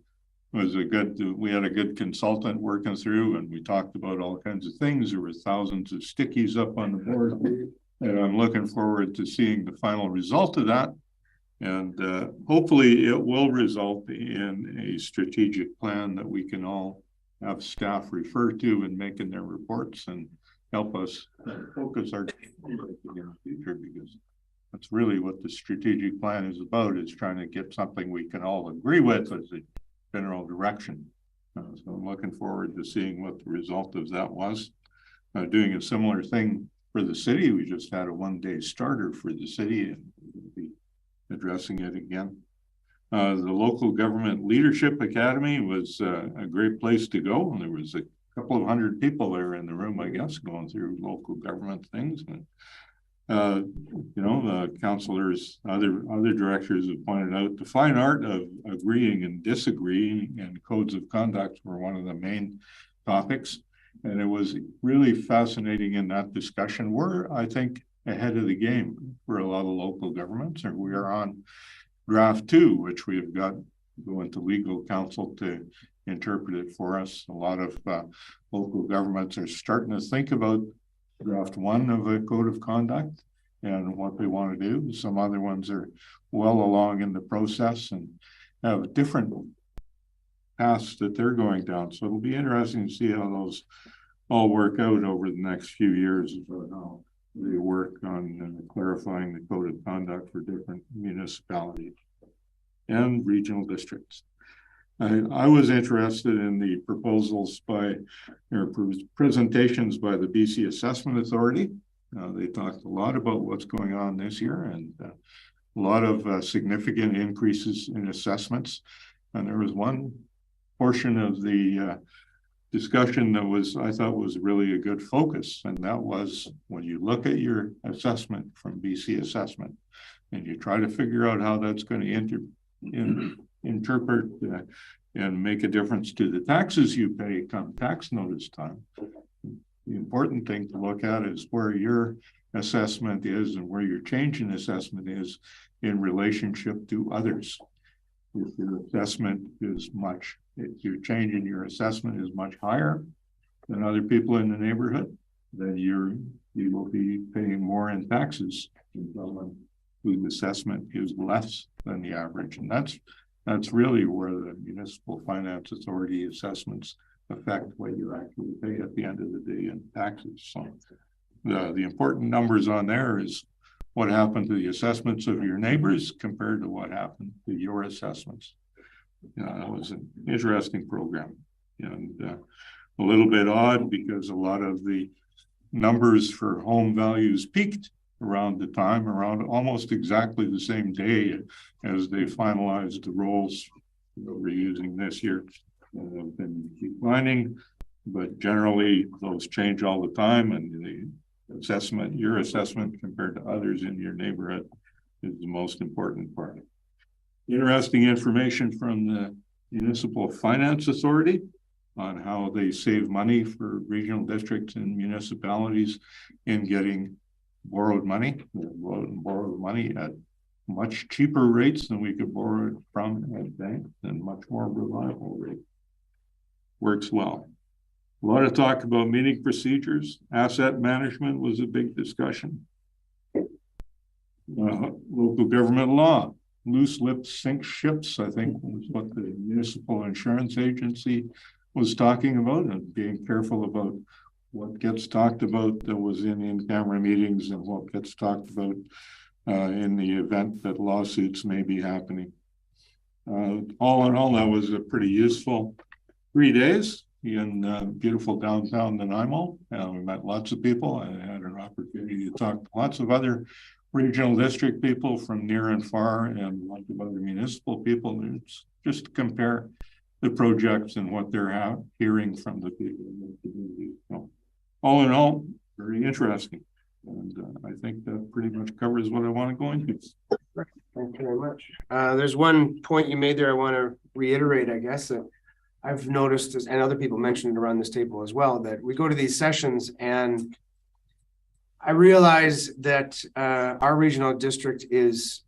was we had a good consultant working through, and we talked about all kinds of things. There were thousands of stickies up on the board, and I'm looking forward to seeing the final result of that. And hopefully it will result in a strategic plan that we can all have staff refer to in making their reports and help us focus our in the future, because that's really what the strategic plan is about, is trying to get something we can all agree with as a general direction. So I'm looking forward to seeing what the result of that was. Doing a similar thing for the city. We just had a one-day starter for the city, and we'll be addressing it again. The Local Government Leadership Academy was a great place to go. And there was a couple of hundred people there in the room, I guess, going through local government things. And you know, the councillors, other directors have pointed out the fine art of agreeing and disagreeing, and codes of conduct were one of the main topics. And it was really fascinating in that discussion. We're, I think, ahead of the game for a lot of local governments, and we are on draft 2, which we have got going to legal counsel to interpret it for us. A lot of local governments are starting to think about draft 1 of a code of conduct and what they want to do. Some other ones are well along in the process and have different paths that they're going down. So it'll be interesting to see how those all work out over the next few years about how they work on clarifying the code of conduct for different municipalities and regional districts. I was interested in the proposals by, or presentations by the BC Assessment Authority. They talked a lot about what's going on this year, and a lot of significant increases in assessments. And there was one portion of the discussion that was, I thought, was really a good focus, and that was when you look at your assessment from BC Assessment and you try to figure out how that's going to interpret and make a difference to the taxes you pay come tax notice time. The important thing to look at is where your assessment is and where your change in assessment is in relationship to others. If your assessment is much, if your change in your assessment is much higher than other people in the neighborhood, then you will be paying more in taxes than someone whose assessment is less than the average. And that's really where the Municipal Finance Authority assessments affect what you actually pay at the end of the day in taxes. So the important numbers on there is what happened to the assessments of your neighbors compared to what happened to your assessments. That was an interesting program, and a little bit odd because a lot of the numbers for home values peaked around almost exactly the same day as they finalized the rolls that we're using this year. Have been declining, but generally those change all the time, and the assessment, your assessment compared to others in your neighborhood, is the most important part. Interesting information from the Municipal Finance Authority on how they save money for regional districts and municipalities in getting borrowed money at much cheaper rates than we could borrow it from at banks, and much more reliable rate. Works well. A lot of talk about meeting procedures. Asset management was a big discussion. Local government law. Loose lips sink ships, I think, was what the Municipal Insurance Agency was talking about, and being careful about what gets talked about that was in-camera meetings and what gets talked about in the event that lawsuits may be happening. All in all, that was a pretty useful 3 days in beautiful downtown Nanaimo. We met lots of people. I had an opportunity to talk to lots of other regional district people from near and far, and lots of other municipal people. It's just to compare the projects and what they're hearing from the people in the community. So, all in all, very interesting. And I think that pretty much covers what I want to go into. Thank you very much. There's one point you made there I want to reiterate, I guess, that I've noticed, and other people mentioned it around this table as well, that we go to these sessions and I realize that our regional district is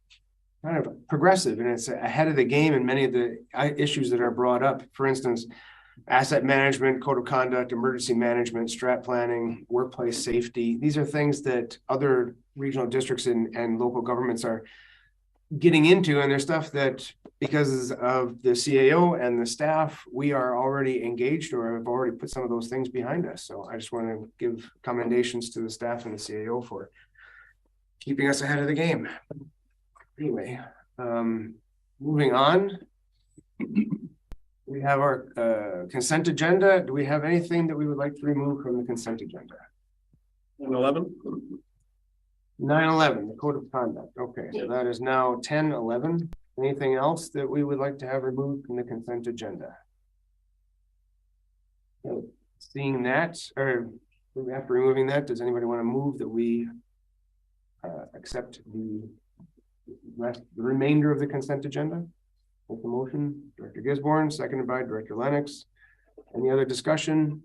kind of progressive and it's ahead of the game in many of the issues that are brought up. For instance, asset management, code of conduct, emergency management, strat planning, workplace safety. These are things that other regional districts and local governments are getting into, and there's stuff that because of the CAO and the staff, we are already engaged or have already put some of those things behind us. So I just want to give commendations to the staff and the CAO for keeping us ahead of the game. Anyway, moving on. We have our consent agenda. Do we have anything that we would like to remove from the consent agenda? 11. 9/11, the code of conduct. Okay, so that is now 10/11. Anything else that we would like to have removed from the consent agenda? Seeing that, or after removing that, does anybody want to move that we accept the remainder of the consent agenda? With the motion, Director Gisborne, seconded by Director Lennox. Any other discussion?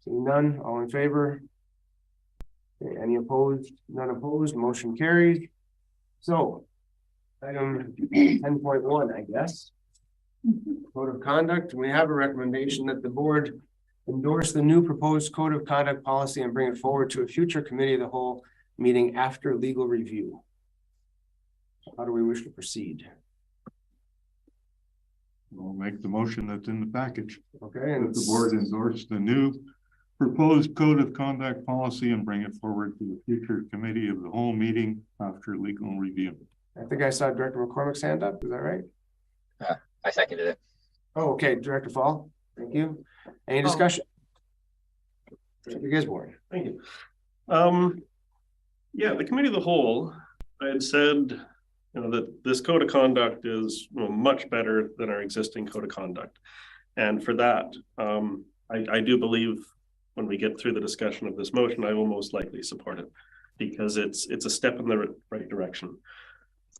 Seeing none, all in favor? Okay, any opposed? None opposed, motion carries. So, item 10.1, I guess. Code of conduct. We have a recommendation that the board endorse the new proposed code of conduct policy and bring it forward to a future committee of the whole meeting after legal review. How do we wish to proceed? I'll make the motion that's in the package. Okay, and the board endorse the new proposed code of conduct policy and bring it forward to the future committee of the whole meeting after legal review. I think I saw Director McCormick's hand up. Is that right? I seconded it. Oh, okay, Director Fall. Thank you. Any discussion? Director Gisborne. Thank you. Yeah, the committee of the whole, I had said, that this code of conduct is much better than our existing code of conduct. And for that, I do believe when we get through the discussion of this motion, I will most likely support it because it's a step in the right direction.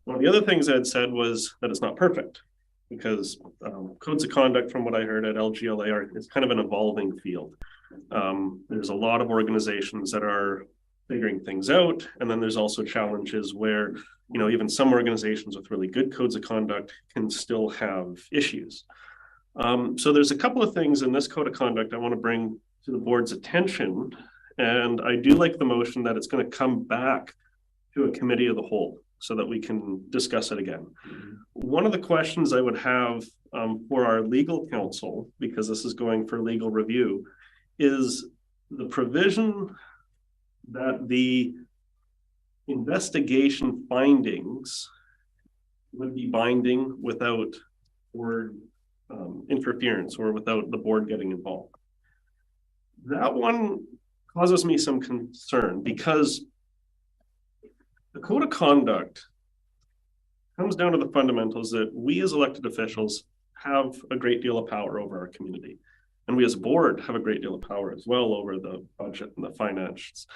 One of the other things I had said was that it's not perfect because codes of conduct, from what I heard at LGLA, it's kind of an evolving field. There's a lot of organizations that are figuring things out. And then there's also challenges where, even some organizations with really good codes of conduct can still have issues. So there's a couple of things in this code of conduct I want to bring to the board's attention. And I do like the motion that it's going to come back to a committee of the whole so that we can discuss it again. One of the questions I would have for our legal counsel, because this is going for legal review, is the provision that the investigation findings would be binding without board interference or without the board getting involved. That one causes me some concern because the code of conduct comes down to the fundamentals that we as elected officials have a great deal of power over our community. And we as a board have a great deal of power as well over the budget and the finances.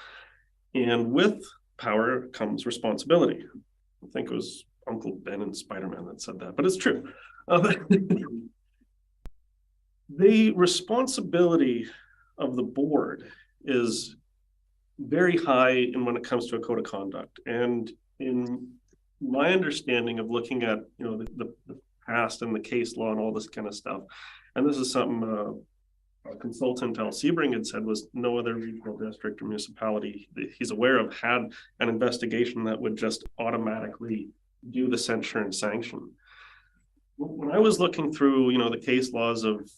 And with power comes responsibility. I think it was Uncle Ben and Spider-Man that said that, but it's true. The responsibility of the board is very high in when it comes to a code of conduct. And in my understanding of looking at the past and the case law and all this kind of stuff, and this is something our consultant Al Sebring had said was no other regional district or municipality he's aware of had an investigation that would just automatically do the censure and sanction. When I was looking through, the case laws of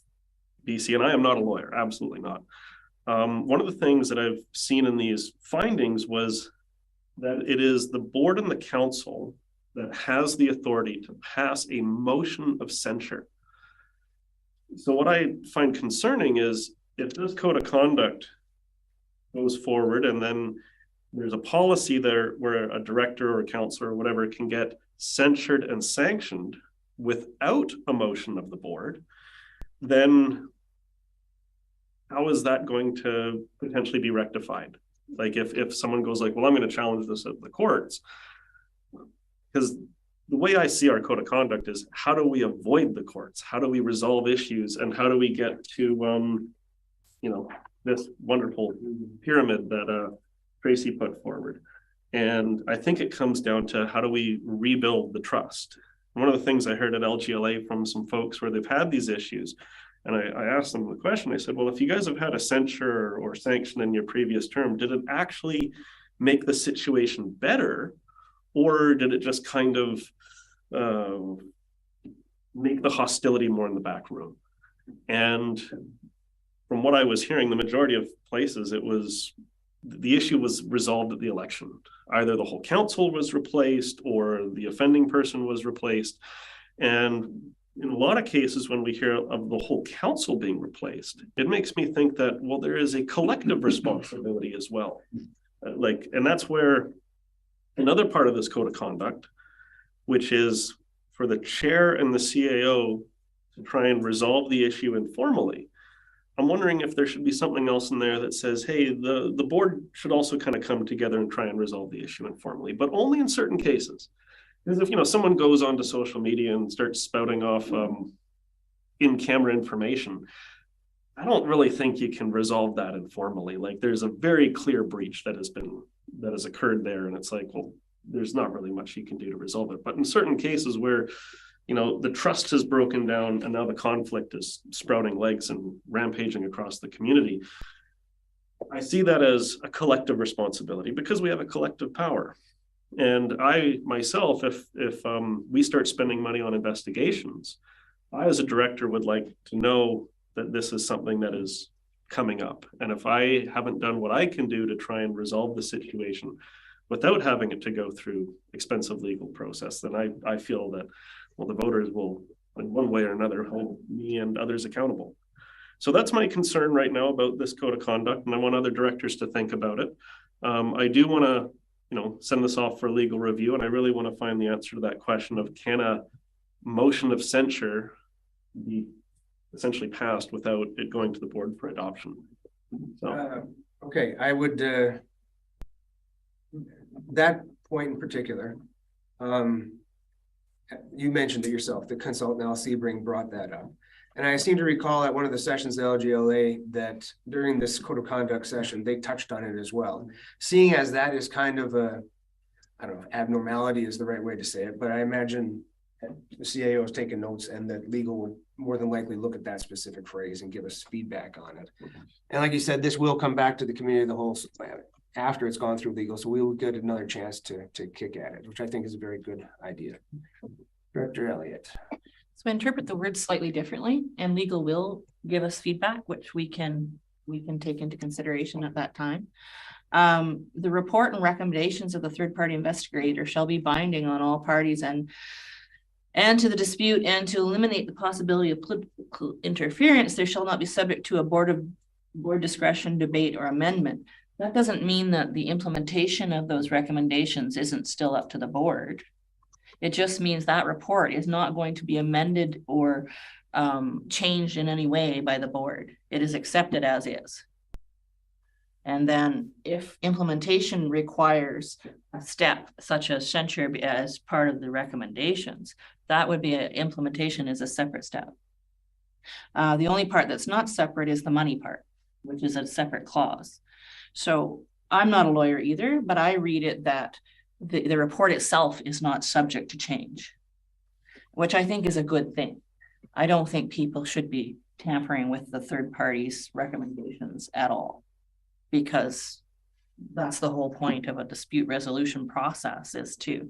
BC, and I am not a lawyer, absolutely not. One of the things that I've seen in these findings was that it is the board and the council that has the authority to pass a motion of censure. So what I find concerning is if this code of conduct goes forward and then there's a policy there where a director or a councilor or whatever can get censured and sanctioned without a motion of the board, then how is that going to potentially be rectified? Like if someone goes like, well, I'm going to challenge this at the courts, because the way I see our code of conduct is how do we avoid the courts? How do we resolve issues? And how do we get to, this wonderful pyramid that Tracy put forward? And I think it comes down to how do we rebuild the trust? One of the things I heard at LGLA from some folks where they've had these issues, and I asked them the question, I said, well, if you guys have had a censure or sanction in your previous term, did it actually make the situation better? Or did it just kind of make the hostility more in the back room? And from what I was hearing, the majority of places, the issue was resolved at the election. Either the whole council was replaced or the offending person was replaced. And in a lot of cases, when we hear of the whole council being replaced, it makes me think that, well, there is a collective responsibility as well. And that's where another part of this code of conduct, which is for the chair and the CAO to try and resolve the issue informally. I'm wondering if there should be something else in there that says, hey, the board should also kind of come together and try and resolve the issue informally, but only in certain cases. Because if, you know, someone goes onto social media and starts spouting off in-camera information, I don't really think you can resolve that informally. Like, there's a very clear breach that has occurred there. And it's like, well, there's not really much you can do to resolve it. But in certain cases where, you know, the trust has broken down and now the conflict is sprouting legs and rampaging across the community, I see that as a collective responsibility because we have a collective power. And I myself, if we start spending money on investigations, I as a director would like to know that this is something that is coming up. And if I haven't done what I can do to try and resolve the situation without having it to go through expensive legal process, then I feel that, well, the voters will, in one way or another, hold me and others accountable. So that's my concern right now about this code of conduct, and I want other directors to think about it. I do want to, you know, send this off for legal review, and I really want to find the answer to that question of, can a motion of censure be essentially passed without it going to the board for adoption? So. Okay, I would, that point in particular, you mentioned it yourself, the consultant Al Sebring brought that up. And I seem to recall at one of the sessions at LGLA that during this code of conduct session, they touched on it as well. Seeing as that is kind of a, I don't know, abnormality is the right way to say it, but I imagine the CAO has taken notes and that legal would more than likely look at that specific phrase and give us feedback on it. And like you said, this will come back to the committee of the whole after it's gone through legal. So we will get another chance to kick at it, which I think is a very good idea. Director Elliott. So I interpret the words slightly differently, and legal will give us feedback, which we can take into consideration at that time. The report and recommendations of the third-party investigator shall be binding on all parties and to the dispute, and to eliminate the possibility of political interference, there shall not be subject to a board discretion, debate, or amendment. That doesn't mean that the implementation of those recommendations isn't still up to the board. It just means that report is not going to be amended or changed in any way by the board. It is accepted as is. And then if implementation requires a step such as censure as part of the recommendations, that would be implementation is a separate step. The only part that's not separate is the money part, which is a separate clause. So I'm not a lawyer either, but I read it that the report itself is not subject to change, which I think is a good thing. I don't think people should be tampering with the third party's recommendations at all, because that's the whole point of a dispute resolution process, is to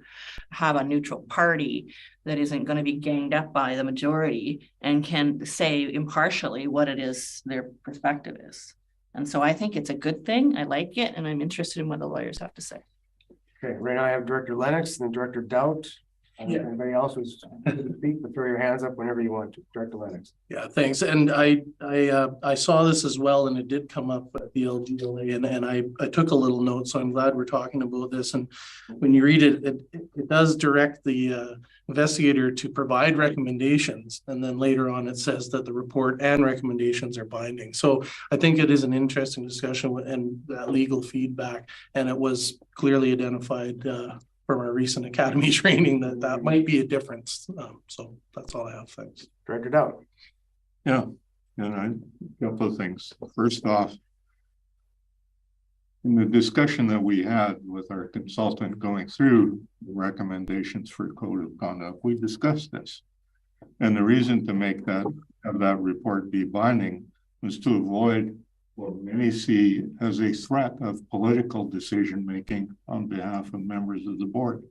have a neutral party that isn't going to be ganged up by the majority and can say impartially what it is their perspective is. And so I think it's a good thing. I like it, and I'm interested in what the lawyers have to say. Okay, right now I have Director Lennox and then Director Doubt. Yeah. Anybody else who's to speak, but throw your hands up whenever you want to. Director Lennox. Yeah, thanks. And I saw this as well, and it did come up at the LGLA, and I took a little note, so I'm glad we're talking about this. And when you read it, it does direct the investigator to provide recommendations, and then later on it says that the report and recommendations are binding. So I think it is an interesting discussion and legal feedback, and it was clearly identified from our recent academy training that might be a difference. So that's all I have. Thanks. Director Doubt. Yeah, and a couple of things. First off, in the discussion that we had with our consultant going through the recommendations for code of conduct, we discussed this. And the reason to have that report be binding was to avoid what many see as a threat of political decision-making on behalf of members of the board,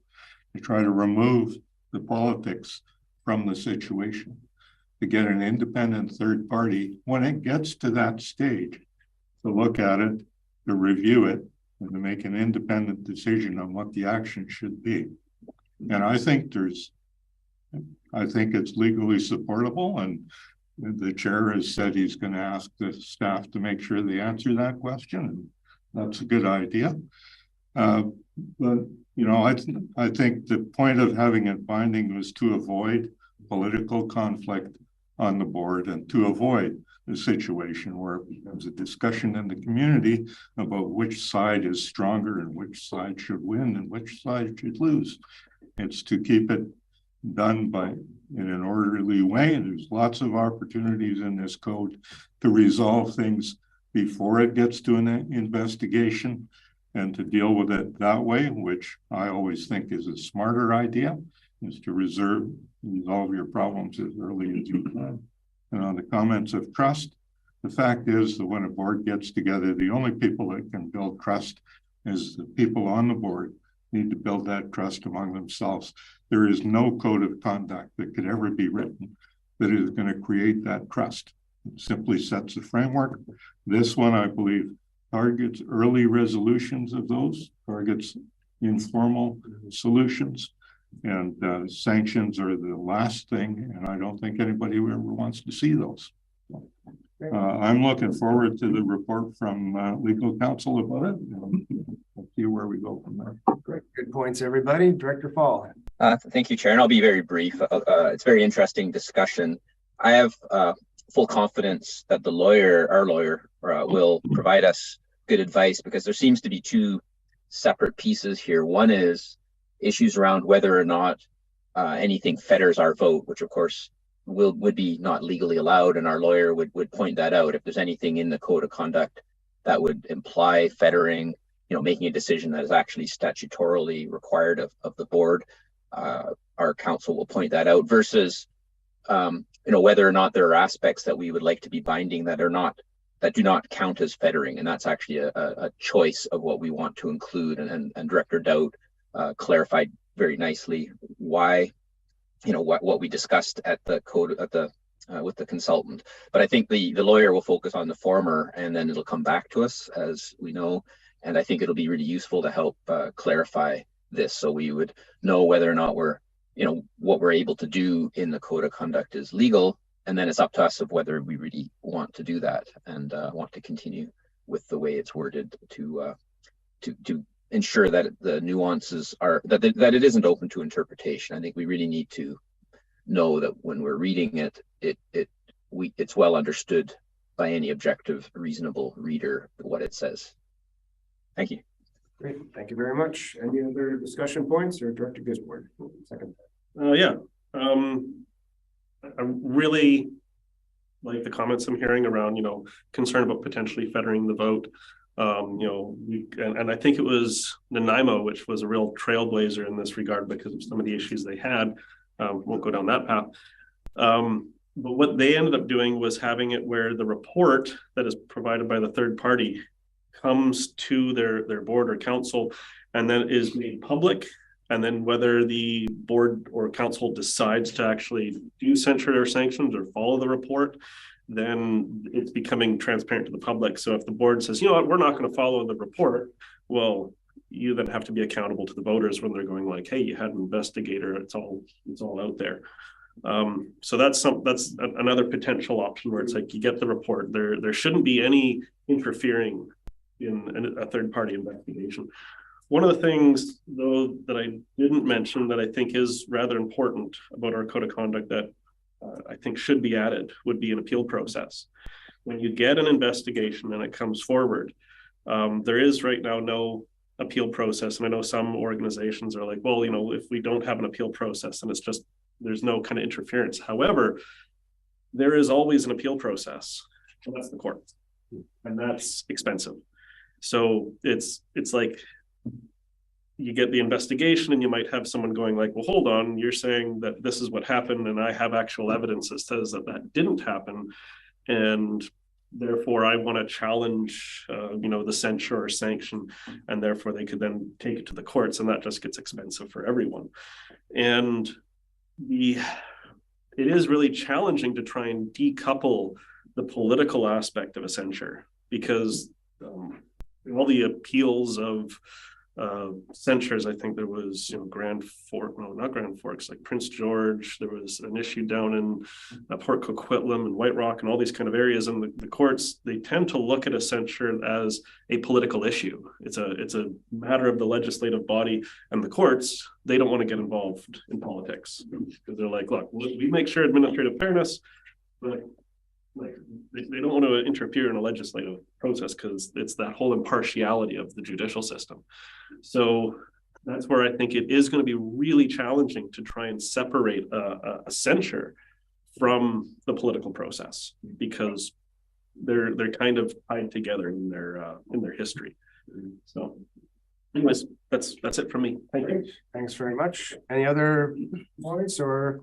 to try to remove the politics from the situation, to get an independent third party when it gets to that stage, to look at it, to review it, and to make an independent decision on what the action should be. And I think it's legally supportable, and the chair has said he's going to ask the staff to make sure they answer that question. And that's a good idea. But you know, I think the point of having it binding was to avoid political conflict on the board and to avoid the situation where it becomes a discussion in the community about which side is stronger and which side should win and which side should lose. It's to keep it done in an orderly way. And there's lots of opportunities in this code to resolve things before it gets to an investigation and to deal with it that way, which I always think is a smarter idea, is to resolve your problems as early as you can. And on the comments of trust, the fact is that when a board gets together, the only people that can build trust is the people on the board need to build that trust among themselves. There is no code of conduct that could ever be written that is going to create that trust. It simply sets a framework. This one, I believe, targets early resolutions of those, targets informal solutions, and sanctions are the last thing, and I don't think anybody ever wants to see those. I'm looking forward to the report from legal counsel about it. We'll see where we go from there. Great, good points, everybody. Director Fall. Thank you, Chair, and I'll be very brief. It's a very interesting discussion. I have full confidence that our lawyer, will provide us good advice, because there seems to be two separate pieces here. One is issues around whether or not anything fetters our vote, which of course would be not legally allowed, and our lawyer would point that out. If there's anything in the code of conduct that would imply fettering, making a decision that is actually statutorily required of the board, our counsel will point that out, versus whether or not there are aspects that we would like to be binding that do not count as fettering. And that's actually a choice of what we want to include. And Director Dowd clarified very nicely why, what we discussed at the code with the consultant. But I think the lawyer will focus on the former, and then it'll come back to us, as we know. And I think it'll be really useful to help clarify this, so we would know whether or not what we're able to do in the code of conduct is legal. And then it's up to us of whether we really want to do that and want to continue with the way it's worded to ensure that the nuances are that it isn't open to interpretation. I think we really need to know that when we're reading it, it's well understood by any objective, reasonable reader what it says. Thank you. Great, thank you very much. Any other discussion points, or Director Gisborne? Second. Yeah. I really like the comments I'm hearing around, concern about potentially fettering the vote. And I think it was Nanaimo, which was a real trailblazer in this regard because of some of the issues they had. Won't go down that path. But what they ended up doing was having it where the report that is provided by the third party comes to their board or council and then is made public. And then whether the board or council decides to actually do censure or sanctions or follow the report, then it's becoming transparent to the public. So if the board says, we're not going to follow the report, well, you then have to be accountable to the voters when they're going like, hey, you had an investigator, it's all out there. So that's another potential option where it's like you get the report. There shouldn't be any interfering in a third party investigation. One of the things, though, that I didn't mention that I think is rather important about our code of conduct that I think should be added would be an appeal process. When you get an investigation and it comes forward, there is right now no appeal process. And I know some organizations are like, well, if we don't have an appeal process, then it's just, there's no kind of interference. However, there is always an appeal process, and that's the court. And that's expensive. So it's like, you get the investigation and you might have someone going like, well, hold on, you're saying that this is what happened and I have actual evidence that says that didn't happen. And therefore I want to challenge, the censure or sanction, and therefore they could then take it to the courts, and that just gets expensive for everyone. And it is really challenging to try and decouple the political aspect of a censure, because all the appeals of censures. I think there was, Grand Fork, no, not Grand Forks, like Prince George. There was an issue down in Port Coquitlam and White Rock and all these kind of areas. And the courts, they tend to look at a censure as a political issue. It's a matter of the legislative body, and the courts, they don't want to get involved in politics because they're like, look, we make sure administrative fairness, but they don't want to interfere in a legislative process because it's that whole impartiality of the judicial system. So that's where I think it is going to be really challenging to try and separate a censure from the political process, because they're kind of tied together in their history. So anyways, that's it from me. Thank you. Thanks very much. Any other points or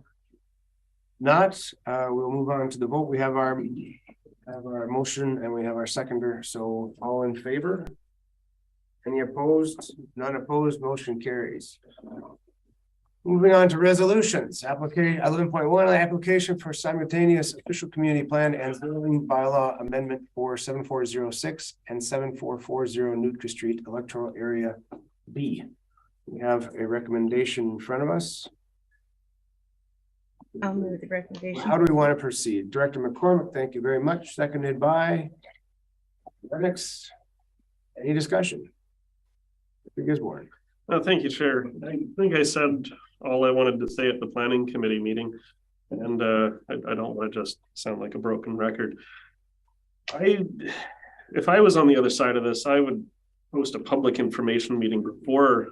not? We'll move on to the vote. We have our motion and we have our seconder. So all in favor? Any opposed? None opposed. Motion carries. Moving on to resolutions. Application 11.1, application for simultaneous official community plan and zoning bylaw amendment for 7406 and 7440 Nootka Street, Electoral Area B. We have a recommendation in front of us. I'll move the recommendation. How do we want to proceed? Director McCormick, thank you very much. Seconded by Lennox. Any discussion? Gisborne. Thank you, Chair. I think I said all I wanted to say at the planning committee meeting, and I don't want to just sound like a broken record. If I was on the other side of this, I would host a public information meeting before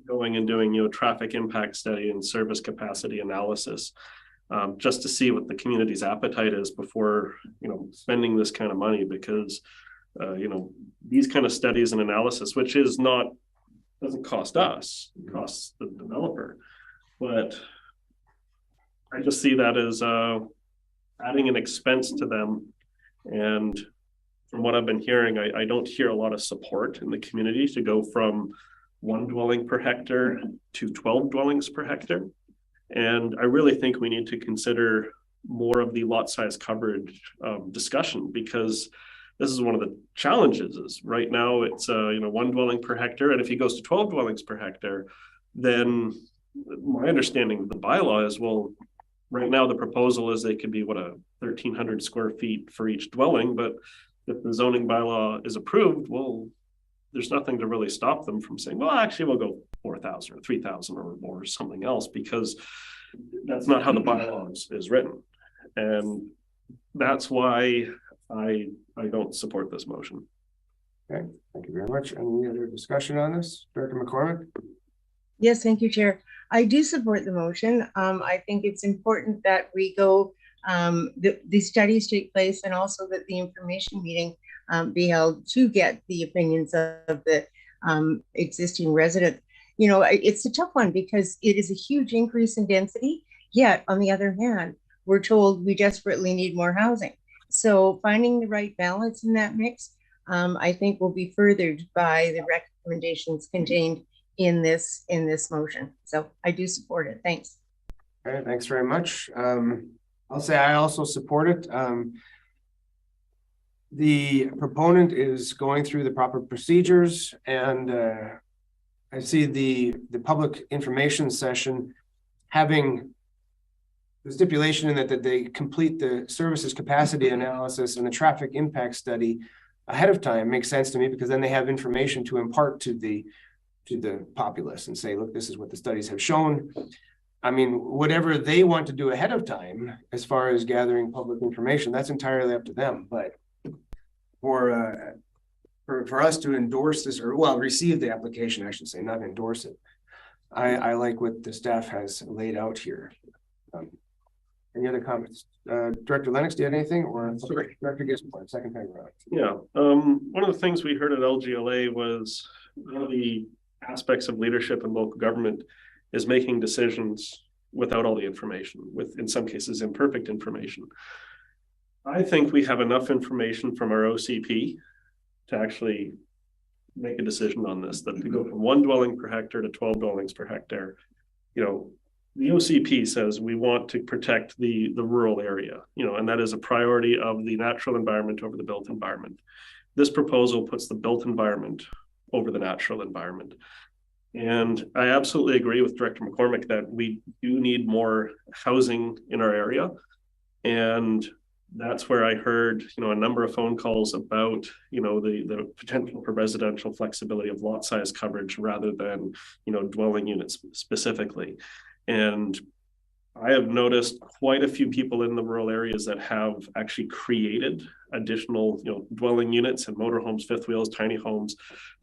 going and doing, traffic impact study and service capacity analysis, just to see what the community's appetite is before, spending this kind of money, because, these kind of studies and analysis, which doesn't cost us, it costs the developer. But I just see that as adding an expense to them. And from what I've been hearing, I don't hear a lot of support in the community to go from 1 dwelling per hectare to 12 dwellings per hectare. And I really think we need to consider more of the lot size coverage discussion, because this is one of the challenges. Is right now it's 1 dwelling per hectare, and if he goes to 12 dwellings per hectare, then my understanding of the bylaw is, well, right now the proposal is they could be 1,300 square feet for each dwelling, but if the zoning bylaw is approved, well, there's nothing to really stop them from saying, well, actually we'll go 4,000 or 3,000 or something else, because that's not how the bylaw is written. And that's why I don't support this motion. Okay, thank you very much. Any other discussion on this? Director McCormick? Yes, thank you, Chair. I do support the motion. I think it's important that we go, the studies take place, and also that the information meeting be held to get the opinions of the existing resident. It's a tough one because it is a huge increase in density, yet on the other hand, we're told we desperately need more housing. So finding the right balance in that mix, I think, will be furthered by the recommendations contained in this motion. So I do support it. Thanks. Okay, thanks very much. I'll say I also support it. The proponent is going through the proper procedures, and I see the public information session having the stipulation in that they complete the services capacity analysis and the traffic impact study ahead of time. Makes sense to me, because then they have information to impart to the populace and say, look, this is what the studies have shown. I mean, whatever they want to do ahead of time as far as gathering public information, that's entirely up to them. But for us to endorse this, or receive the application, I should say, not endorse it, I like what the staff has laid out here. Any other comments? Director Lennox, do you have anything? Or sorry, Director Gisborne, second time around. Yeah, one of the things we heard at LGLA was one of the aspects of leadership in local government is making decisions without all the information, with, in some cases, imperfect information. I think we have enough information from our OCP to actually make a decision on this, that to go from 1 dwelling per hectare to 12 dwellings per hectare. The OCP says we want to protect the rural area, and that is a priority of the natural environment over the built environment. This proposal puts the built environment over the natural environment. And I absolutely agree with Director McCormick that we do need more housing in our area. And that's where I heard, a number of phone calls about, the potential for residential flexibility of lot size coverage rather than, dwelling units specifically. And I have noticed quite a few people in the rural areas that have actually created additional, dwelling units and motorhomes, fifth wheels, tiny homes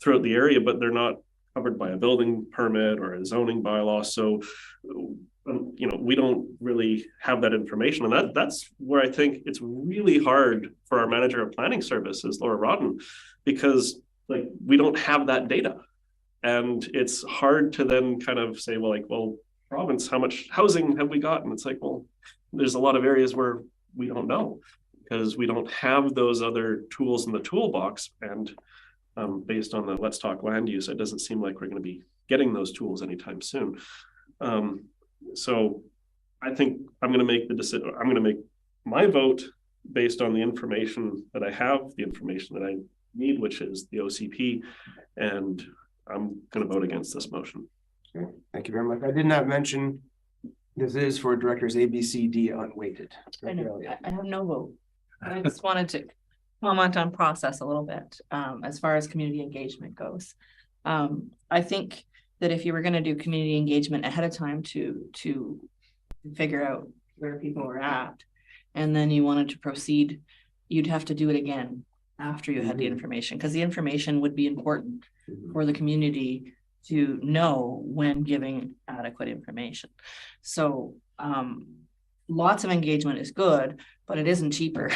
throughout the area, but they're not covered by a building permit or a zoning bylaw. So, we don't really have that information. And that's where I think it's really hard for our manager of planning services, Laura Rodden, because we don't have that data. And it's hard to then kind of say, well, province, how much housing have we got? And it's like, well, there's a lot of areas where we don't know because we don't have those other tools in the toolbox. And based on the Let's Talk land use, it doesn't seem like we're going to be getting those tools anytime soon. So I think I'm going to make the decision. I'm going to make my vote based on the information that I have, the information that I need, which is the OCP, and I'm going to vote against this motion. Okay, thank you very much. I did not mention this is for directors A, B, C, D unweighted. I know. I have no vote. I just wanted to comment on process a little bit as far as community engagement goes. I think that if you were going to do community engagement ahead of time to figure out where people were at, and then you wanted to proceed, you'd have to do it again after you had the information, because the information would be important for the community to know when giving adequate information. So lots of engagement is good, but it isn't cheaper.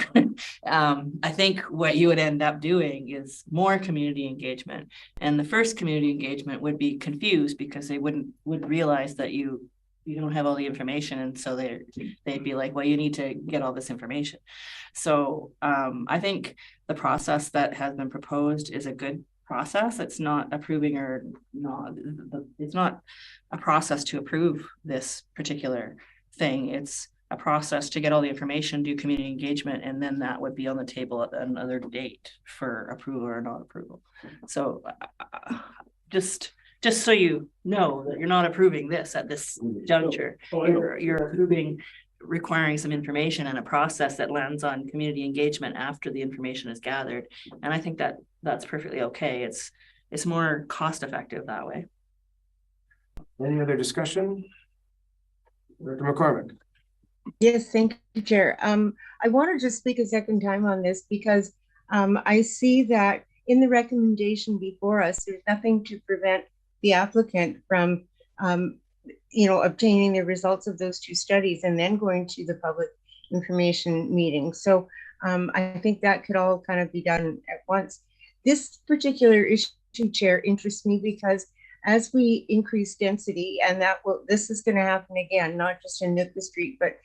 I think what you would end up doing is more community engagement, and the first community engagement would be confused because they would realize that you don't have all the information, and so they'd be like, well, you need to get all this information. So I think the process that has been proposed is a good process. It's not approving or not. It's not a process to approve this particular thing. It's a process to get all the information, do community engagement, and then that would be on the table at another date for approval or not approval. So just so you know that you're not approving this at this juncture. You're approving requiring some information and a process that lands on community engagement after the information is gathered. And I think that that's perfectly okay. It's more cost effective that way. Any other discussion? Director McCormick. Yes, thank you, Chair. I wanted to speak a second time on this because I see that in the recommendation before us, there's nothing to prevent the applicant from obtaining the results of those two studies and then going to the public information meeting. So I think that could all kind of be done at once. This particular issue, Chair, interests me because as we increase density, and this is going to happen again, not just in Nootka Street, but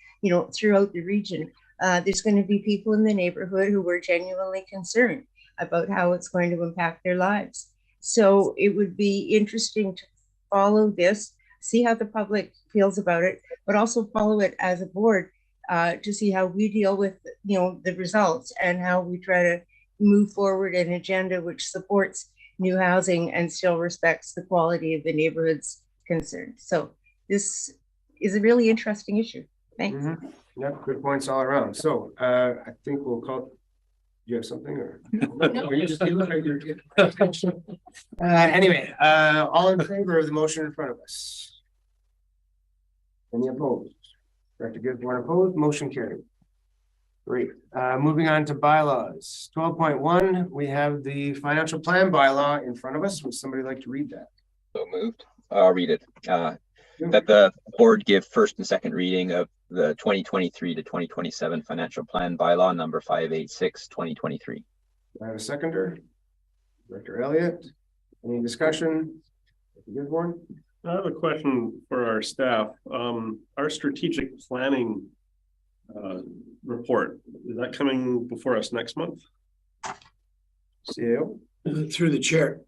throughout the region, there's going to be people in the neighborhood who are genuinely concerned about how it's going to impact their lives. So it would be interesting to follow this, see how the public feels about it, but also follow it as a board to see how we deal with the results and how we try to move forward an agenda which supports new housing and still respects the quality of the neighborhood's concerned. So this is a really interesting issue. Thanks. Yeah, good points all around. So I think we'll call. Do you have something or? No. You just anyway, all in favor of the motion in front of us? Any opposed? Director Gisborne opposed, motion carried. Great. Moving on to bylaws. 12.1, we have the financial plan bylaw in front of us. Would somebody like to read that? So moved. I'll read it. That the board give first and second reading of the 2023 to 2027 financial plan bylaw number 586/2023. Do I have a seconder? Director Elliott. Any discussion? Director Gisborne? I have a question for our staff. Our strategic planning report, is that coming before us next month? CEO? Through the chair.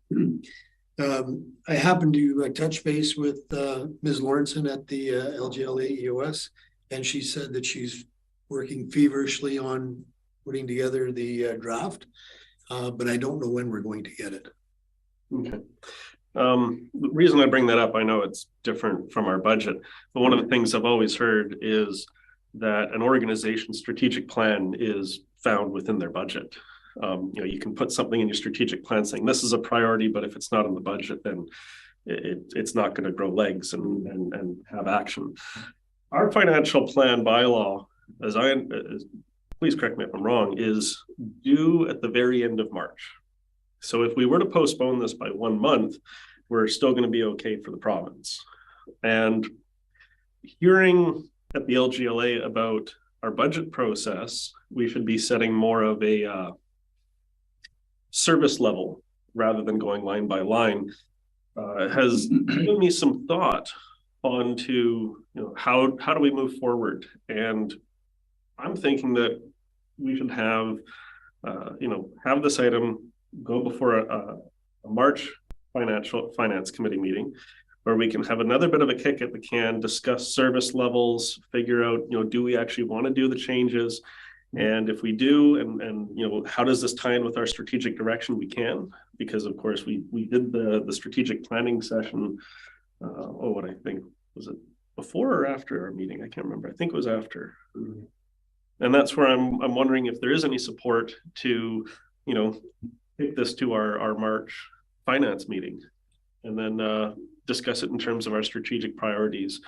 I happened to touch base with Ms. Lawrenson at the LGLA EOS, and she said that she's working feverishly on putting together the draft, but I don't know when we're going to get it. Okay. The reason I bring that up, I know it's different from our budget, but one of the things I've always heard is that an organization's strategic plan is found within their budget. You can put something in your strategic plan saying this is a priority, but if it's not in the budget, then it's not going to grow legs and have action. Our financial plan bylaw, please correct me if I'm wrong, is due at the very end of March. So if we were to postpone this by 1 month, we're still going to be okay for the province. And hearing at the LGLA about our budget process, we should be setting more of a service level rather than going line by line, has given me some thought onto, how do we move forward? And I'm thinking that we should have, have this item go before a March finance committee meeting, where we can have another bit of a kick at the can, discuss service levels, figure out, do we actually want to do the changes? And if we do, and how does this tie in with our strategic direction? We can, because of course we did the strategic planning session. What I think was it before or after our meeting? I can't remember. I think it was after. And that's where I'm wondering if there is any support to, take this to our March finance meeting, and then discuss it in terms of our strategic priorities,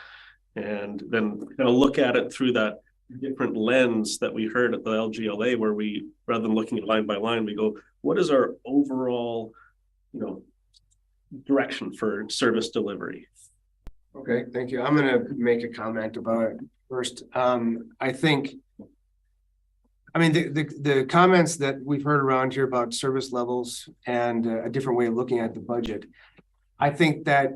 and then kind of look at it through that different lens that we heard at the LGLA, where we, rather than looking at line by line, we go, what is our overall, direction for service delivery? Okay, thank you. I'm going to make a comment about it first. The comments that we've heard around here about service levels and a different way of looking at the budget, I think that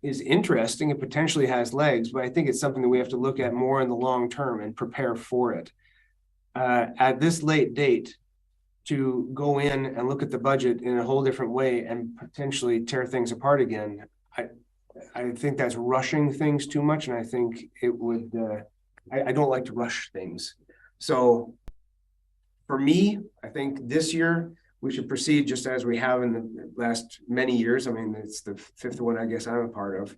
is interesting and potentially has legs, but I think it's something that we have to look at more in the long term and prepare for it. At this late date, to go in and look at the budget in a whole different way and potentially tear things apart again, I think that's rushing things too much, and I think it would, I don't like to rush things. So for me, I think this year we should proceed just as we have in the last many years. I mean, it's the 5th one I guess I'm a part of.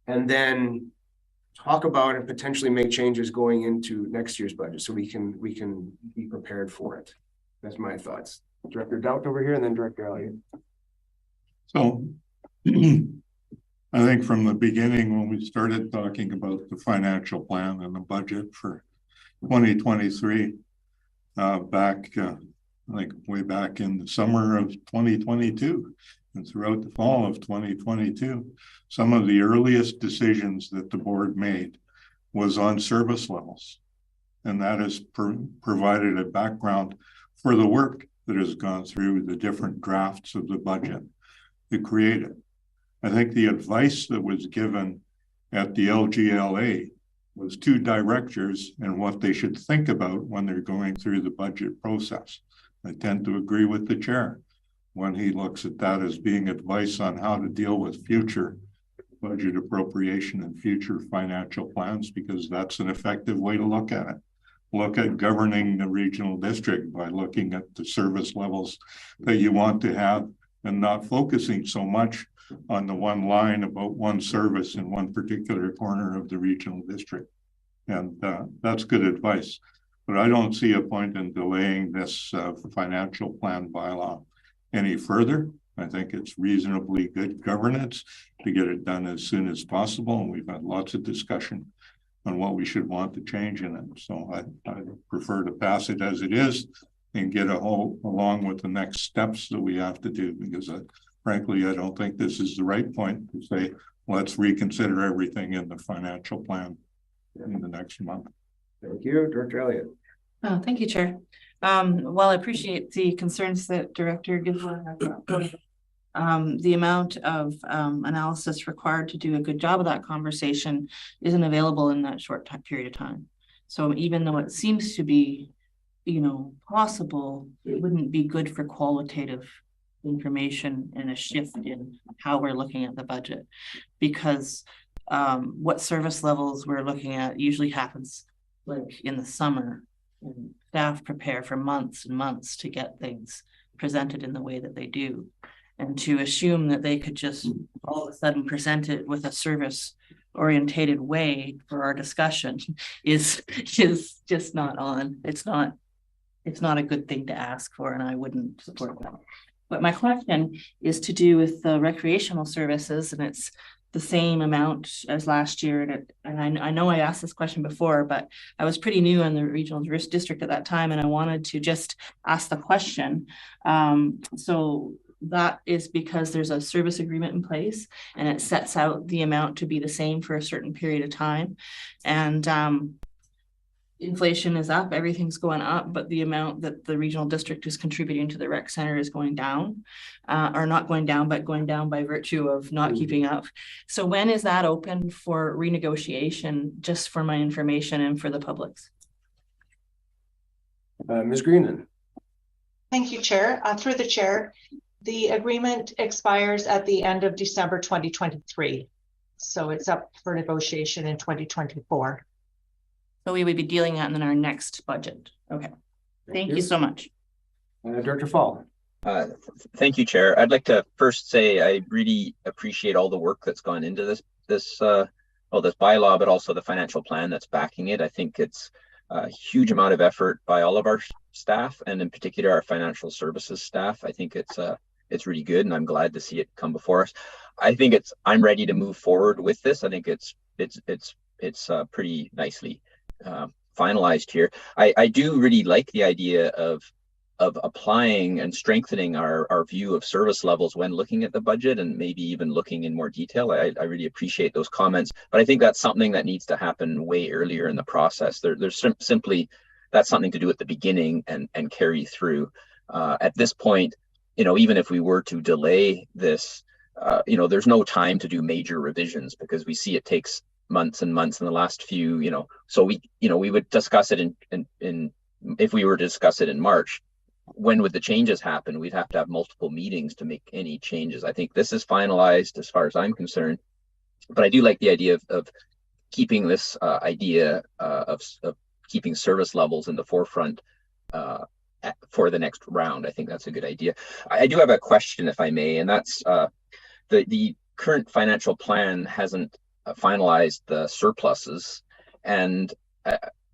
And then talk about and potentially make changes going into next year's budget so we can be prepared for it. That's my thoughts. Director Doubt over here, and then Director Elliott. So I think from the beginning, when we started talking about the financial plan and the budget for 2023, I think way back in the summer of 2022 and throughout the fall of 2022, some of the earliest decisions that the board made was on service levels. And that has provided a background for the work that has gone through the different drafts of the budget to create it. I think the advice that was given at the LGLA was to directors and what they should think about when they're going through the budget process. I tend to agree with the chair when he looks at that as being advice on how to deal with future budget appropriation and future financial plans, because that's an effective way to look at it. Look at governing the regional district by looking at the service levels that you want to have and not focusing so much on the one line about one service in one particular corner of the regional district. And that's good advice. But I don't see a point in delaying this financial plan bylaw any further. I think it's reasonably good governance to get it done as soon as possible. And we've had lots of discussion on what we should want to change in it. So I prefer to pass it as it is and get along with the next steps that we have to do, because frankly, I don't think this is the right point to say, let's reconsider everything in the financial plan in the next month. Thank you, Director Elliott. Oh, thank you, Chair. Well, I appreciate the concerns that Director Gifford has. The amount of analysis required to do a good job of that conversation isn't available in that short period of time. So even though it seems to be, possible, it wouldn't be good for qualitative information and a shift in how we're looking at the budget, because what service levels we're looking at usually happens like in the summer, and staff prepare for months and months to get things presented in the way that they do. And to assume that they could just all of a sudden present it with a service orientated way for our discussion is just not on. It's not a good thing to ask for, and I wouldn't support that. But my question is to do with the recreational services, and it's the same amount as last year. And I know I asked this question before, but I was pretty new in the regional district at that time, and I wanted to just ask the question. So that is because there's a service agreement in place, and it sets out the amount to be the same for a certain period of time. And inflation is up, everything's going up, but the amount that the regional district is contributing to the rec center is going down, or not going down, but going down by virtue of not keeping up. So when is that open for renegotiation, just for my information and for the public's? Ms. Greenland. Thank you, Chair. Through the chair, the agreement expires at the end of December 2023. So it's up for negotiation in 2024. So we would be dealing that in our next budget. Okay. Thank you so much. Director Fall. Thank you, Chair. I'd like to first say I really appreciate all the work that's gone into this bylaw, but also the financial plan that's backing it. I think it's a huge amount of effort by all of our staff, and in particular our financial services staff. I think it's really good, and I'm glad to see it come before us. I think I'm ready to move forward with this. I think it's pretty nicely finalized here. I do really like the idea of applying and strengthening our view of service levels when looking at the budget, and maybe even looking in more detail. I really appreciate those comments, but I think that's something that needs to happen way earlier in the process. There's simply, that's something to do at the beginning and carry through. At this point, even if we were to delay this, there's no time to do major revisions, because we see it takes months and months in the last few, so we would discuss it in if we were to discuss it in March. When would the changes happen? We'd have to have multiple meetings to make any changes. I think this is finalized as far as I'm concerned, but I do like the idea of keeping this idea of keeping service levels in the forefront for the next round. I think that's a good idea. I do have a question, if I may, and that's the current financial plan hasn't finalized the surpluses, and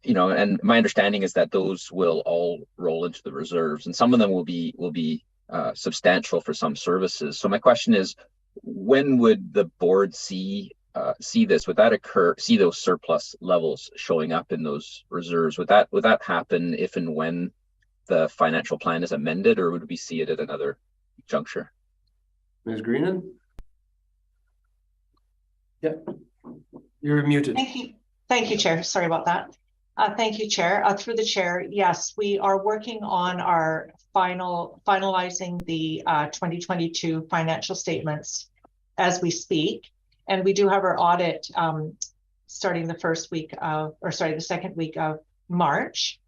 and my understanding is that those will all roll into the reserves, and some of them will be substantial for some services. So my question is, when would the board see this? Would that occur? See those surplus levels showing up in those reserves? Would that happen if and when the financial plan is amended, or would we see it at another juncture? Ms. Greenan? Yeah, you're muted. Thank you, Chair. Sorry about that. Thank you, Chair. Through the chair, yes, we are working on our finalizing the 2022 financial statements as we speak, and we do have our audit starting the second week of March.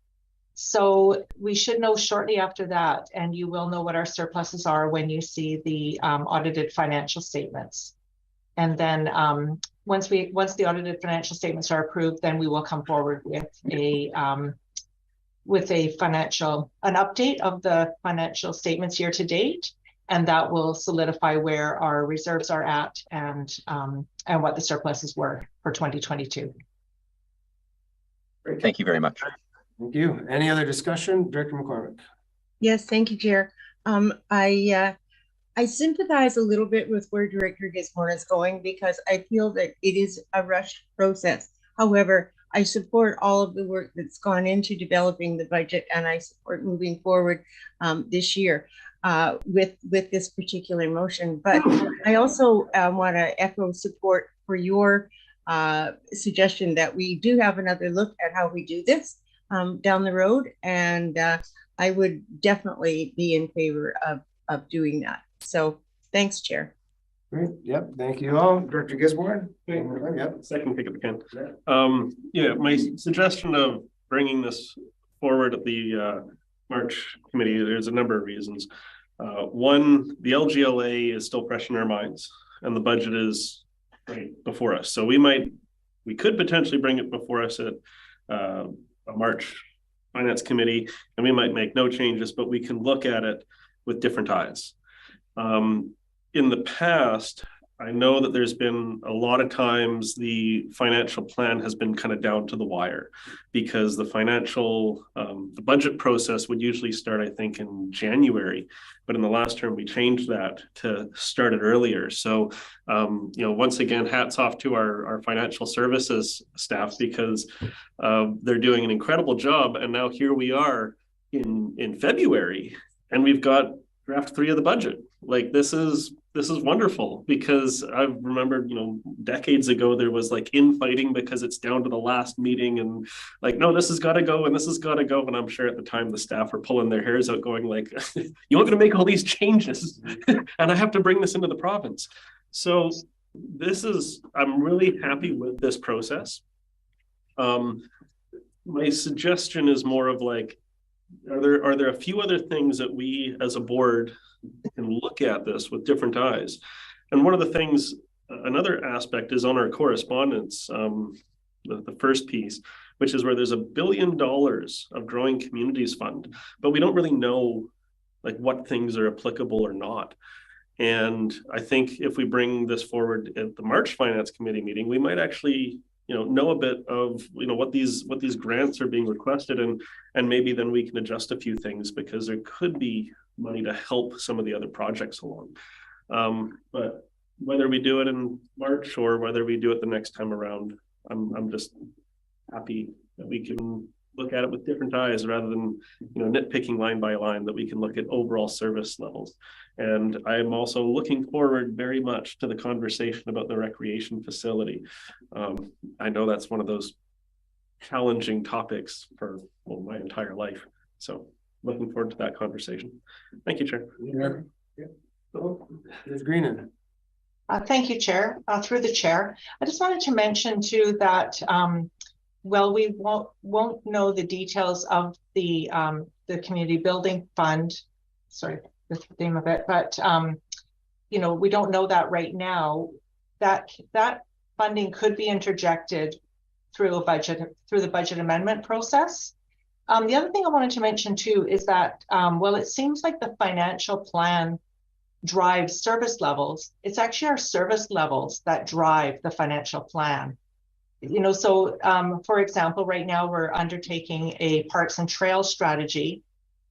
So we should know shortly after that, and you will know what our surpluses are when you see the audited financial statements. And then once the audited financial statements are approved, then we will come forward with an update of the financial statements year to date, and that will solidify where our reserves are at and what the surpluses were for 2022. Thank you very much. Thank you. Any other discussion? Director McCormick. Yes, thank you, Chair. I sympathize a little bit with where Director Gisborne is going, because I feel that it is a rushed process. However, I support all of the work that's gone into developing the budget, and I support moving forward this year with this particular motion. But I also want to echo support for your suggestion that we do have another look at how we do this down the road, and I would definitely be in favor of doing that. So thanks, Chair. Great. Yep. Thank you all. Director Gisborne. Yep. Second pick up again. Yeah, my suggestion of bringing this forward at the March committee, there's a number of reasons. One, the LGLA is still fresh in our minds, and the budget is right before us. So we could potentially bring it before us at a March finance committee, and we might make no changes, but we can look at it with different eyes. In the past, I know that there's been a lot of times the financial plan has been kind of down to the wire, because the the budget process would usually start, I think, in January. But in the last term, we changed that to start it earlier. So, once again, hats off to our financial services staff, because they're doing an incredible job. And now here we are in February, and we've got draft 3 of the budget. Like, this is wonderful, because I remember, decades ago, there was like infighting because it's down to the last meeting, and like, no, this has got to go and this has got to go. And I'm sure at the time the staff were pulling their hairs out going like, you want me to make all these changes and I have to bring this into the province. So I'm really happy with this process. My suggestion is more of like, are there a few other things that we as a board can look at this with different eyes? And one of the things, another aspect is on our correspondence, the first piece, which is where there's $1 billion of Growing Communities Fund, but we don't really know like what things are applicable or not. And I think if we bring this forward at the March Finance Committee meeting, we might actually know a bit of what these grants are being requested, and maybe then we can adjust a few things, because there could be money to help some of the other projects along. But whether we do it in March or whether we do it the next time around, I'm just happy that we can look at it with different eyes rather than nitpicking line by line, that we can look at overall service levels. And I'm also looking forward very much to the conversation about the recreation facility. I know that's one of those challenging topics for my entire life. So looking forward to that conversation. Thank you, Chair. Ms. Greenan. Thank you, Chair. Through the Chair, I just wanted to mention too that well, we won't know the details of the community building fund. Sorry, the theme of it, but we don't know that right now. That funding could be interjected through the budget amendment process. The other thing I wanted to mention too is that well, it seems like the financial plan drives service levels. It's actually our service levels that drive the financial plan. So for example, right now we're undertaking a parks and trails strategy.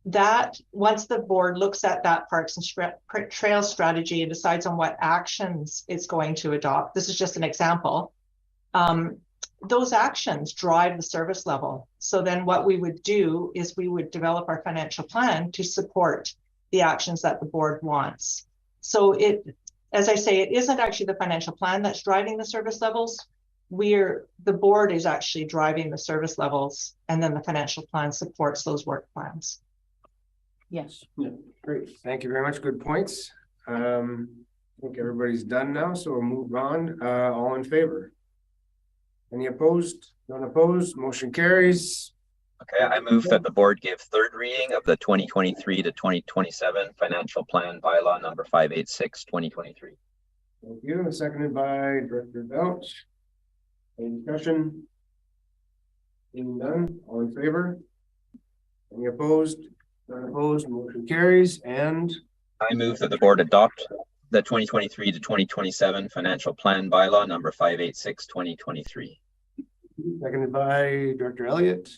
That once the board looks at that parks and trails strategy and decides on what actions it's going to adopt, this is just an example, those actions drive the service level. So then what we would do is we would develop our financial plan to support the actions that the board wants. So as I say, it isn't actually the financial plan that's driving the service levels. The board is actually driving the service levels, and then the financial plan supports those work plans. Yes. Yeah, great. Thank you very much. Good points. I think everybody's done now, so we'll move on. All in favor? Any opposed? None opposed? Motion carries. Okay, I move that the board give third reading of the 2023 to 2027 financial plan bylaw number 586, 2023. Thank you. Seconded by Director Belch. Any discussion? Seeing none, all in favor? Any opposed? None opposed, motion carries. And I move that the board adopt the 2023 to 2027 financial plan bylaw number 586, 2023. Seconded by Director Elliott.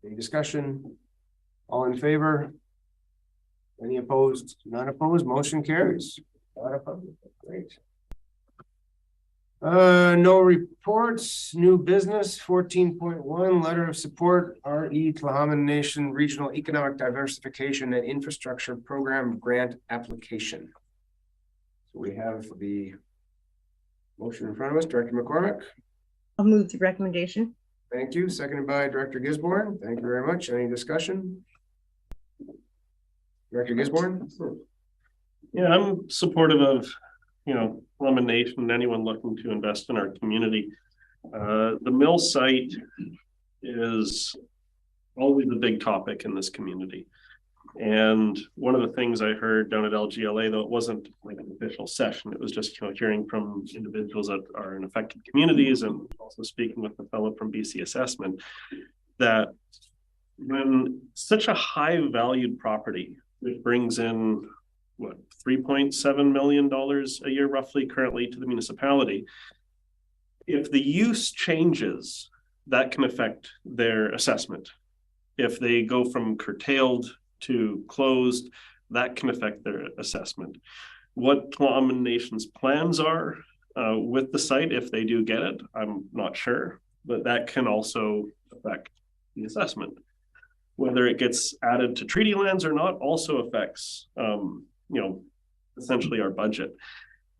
Any discussion? All in favor? Any opposed? None opposed, motion carries. Great. No reports. New business 14.1 letter of support RE Tla'amin Nation Regional Economic Diversification and Infrastructure Program grant application. So we have the motion in front of us. Director McCormick. I'll move the recommendation. Thank you. Seconded by Director Gisborne. Thank you very much. Any discussion? Director Gisborne. Yeah, I'm supportive of Tla'amin Nation and anyone looking to invest in our community. The mill site is always a big topic in this community. And one of the things I heard down at LGLA, though it wasn't like an official session, it was just hearing from individuals that are in affected communities and also speaking with the fellow from BC Assessment, that when such a high valued property, which brings in $3.7 million a year roughly currently to the municipality. If the use changes, that can affect their assessment. If they go from curtailed to closed, that can affect their assessment. What Tla'amin Nation's plans are with the site, if they do get it, I'm not sure, but that can also affect the assessment. Whether it gets added to treaty lands or not also affects, essentially our budget.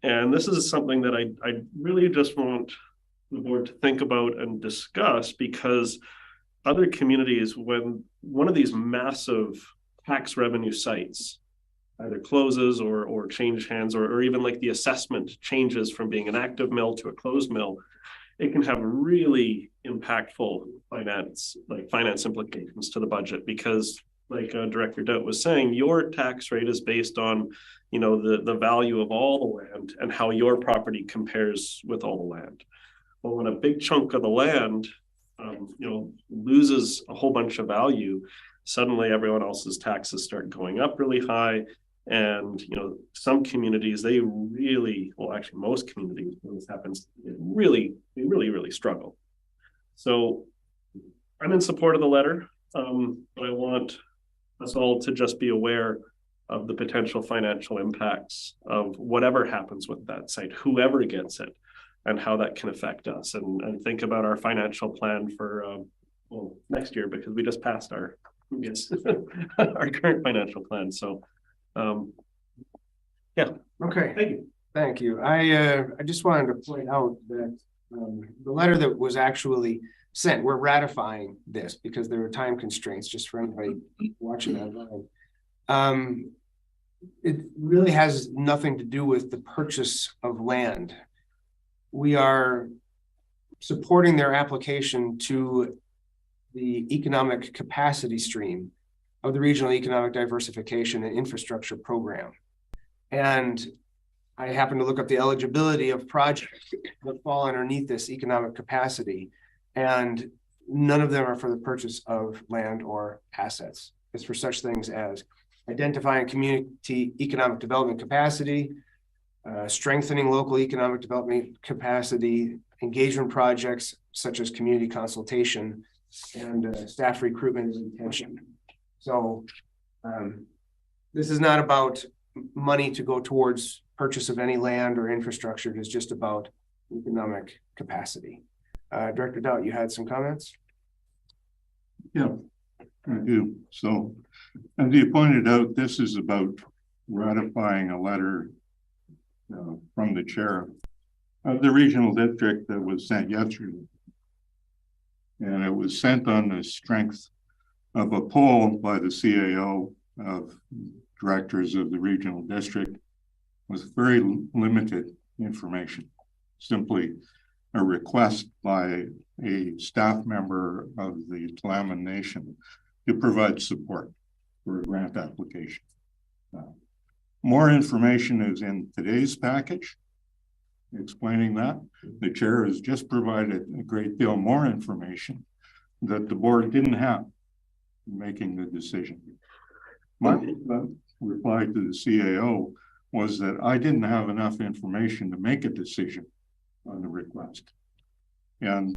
And this is something that I really just want the board to think about and discuss, because other communities, when one of these massive tax revenue sites either closes or change hands, or even like the assessment changes from being an active mill to a closed mill, it can have really impactful finance implications to the budget, because like Director Doubt was saying, your tax rate is based on, the value of all the land and how your property compares with all the land. Well, when a big chunk of the land, loses a whole bunch of value, suddenly everyone else's taxes start going up really high. And, some communities, they really, well, actually most communities, when this happens, they really struggle. So I'm in support of the letter, but I want us all to just be aware of the potential financial impacts of whatever happens with that site, whoever gets it, and how that can affect us, and think about our financial plan for next year, because we just passed our our current financial plan. So yeah. Okay. Thank you. I just wanted to point out that the letter that was actually sent, we're ratifying this because there were time constraints, just for anybody watching online. It really has nothing to do with the purchase of land. We are supporting their application to the economic capacity stream of the Regional Economic Diversification and Infrastructure Program. And I happen to look up the eligibility of projects that fall underneath this economic capacity, and none of them are for the purchase of land or assets. It's for such things as identifying community economic development capacity, strengthening local economic development capacity, engagement projects such as community consultation, and staff recruitment and retention. So this is not about money to go towards purchase of any land or infrastructure. It is just about economic capacity. Director Doubt, you had some comments? Yeah, I do. So, as you pointed out, this is about ratifying a letter from the chair of the regional district that was sent yesterday. And it was sent on the strength of a poll by the CAO of directors of the regional district with very limited information, simply a request by a staff member of the Tla'amin Nation to provide support for a grant application. More information is in today's package explaining that. The chair has just provided a great deal more information that the board didn't have in making the decision. My reply to the CAO was that I didn't have enough information to make a decision on the request. And,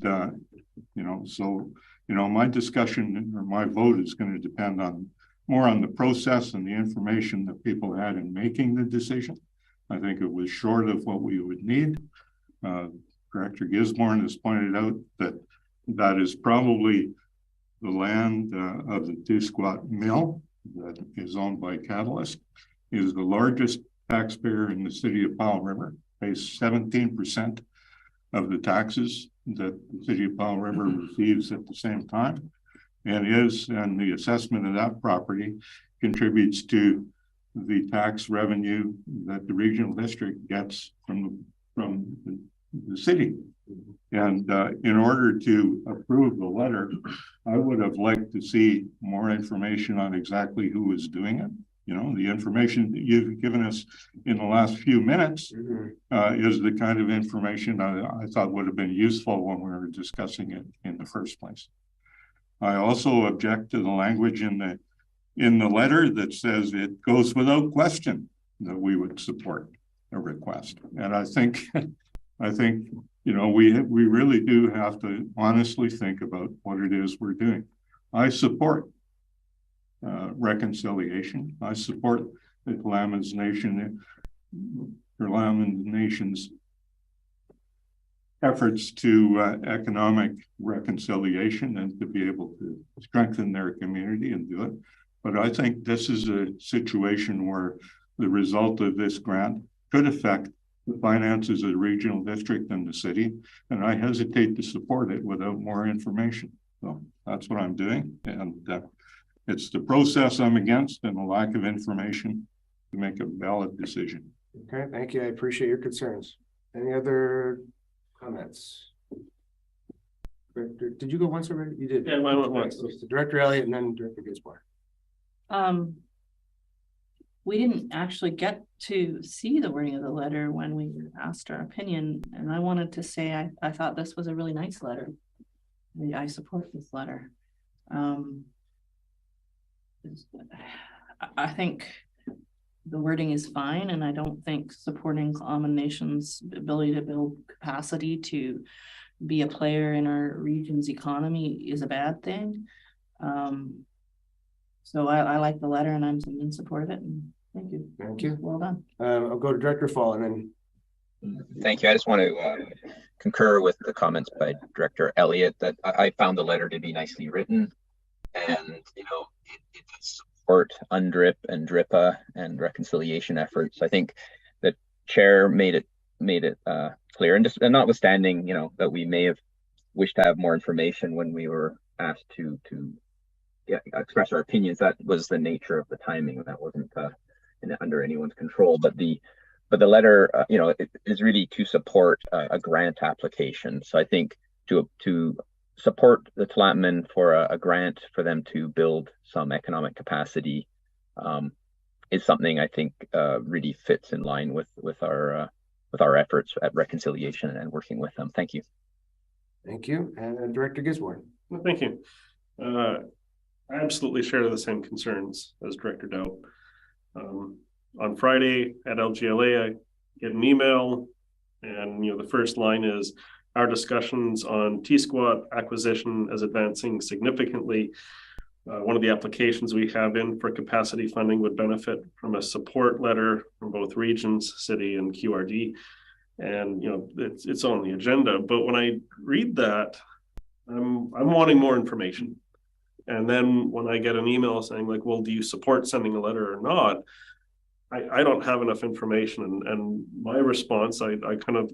my discussion or my vote is going to depend on more on the process and the information that people had in making the decision. I think it was short of what we would need. Director Gisborne has pointed out that that is probably the land of the Two Squat Mill that is owned by Catalyst, is the largest taxpayer in the city of Powell River, pays 17% of the taxes that the city of Powell River receives at the same time, and the assessment of that property contributes to the tax revenue that the regional district gets from the city. And in order to approve the letter, I would have liked to see more information on exactly who was doing it. The information that you've given us in the last few minutes is the kind of information I thought would have been useful when we were discussing it in the first place. I also object to the language in the letter that says it goes without question that we would support a request. And I think, you know, we really do have to honestly think about what it is we're doing. I support reconciliation. I support the Tla'amin Nation's efforts to economic reconciliation and to be able to strengthen their community and do it. But I think this is a situation where the result of this grant could affect the finances of the regional district and the city, and I hesitate to support it without more information. So that's what I'm doing, and it's the process I'm against and the lack of information to make a valid decision. Okay, thank you. I appreciate your concerns. Any other comments? Director, did you go once already? You did. Yeah, I went once. So Director Elliott and then Director Gisborne. We didn't actually get to see the wording of the letter when we asked our opinion, and I wanted to say I thought this was a really nice letter. I support this letter. I think the wording is fine, and I don't think supporting Tla'amin Nation's ability to build capacity to be a player in our region's economy is a bad thing. So I like the letter, and I'm in support of it. And thank you. Thank you. Well done. I'll go to Director Fall and then. Thank you. I just want to concur with the comments by Director Elliott that I found the letter to be nicely written, and you know, it does support UNDRIP and DRIPA and reconciliation efforts. I think the chair made it clear, and just and notwithstanding, you know, that we may have wished to have more information when we were asked to express our opinions. That was the nature of the timing. That wasn't under anyone's control. But the letter, you know, it is really to support a grant application. So I think to support the Tla'amin for a grant for them to build some economic capacity is something I think really fits in line with our efforts at reconciliation and working with them. Thank you. Thank you. And Director Gisborne. Well, thank you. I absolutely share the same concerns as Director Dow. On Friday at LGLA, I get an email, and you know, the first line is, "Our discussions on T-Squat acquisition is advancing significantly. One of the applications we have in for capacity funding would benefit from a support letter from both regions, city, and QRD." And you know, it's on the agenda. But when I read that, I'm wanting more information. And then when I get an email saying like, well, do you support sending a letter or not? I don't have enough information. And my response, I kind of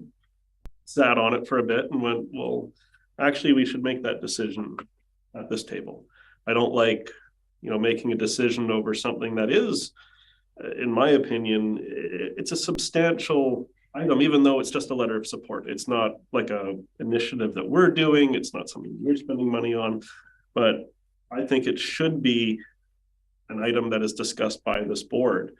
sat on it for a bit and went, well, actually, we should make that decision at this table. I don't like, you know, making a decision over something that is, in my opinion, it's a substantial item, even though it's just a letter of support. It's not like a initiative that we're doing. It's not something we're spending money on, but I think it should be an item that is discussed by this board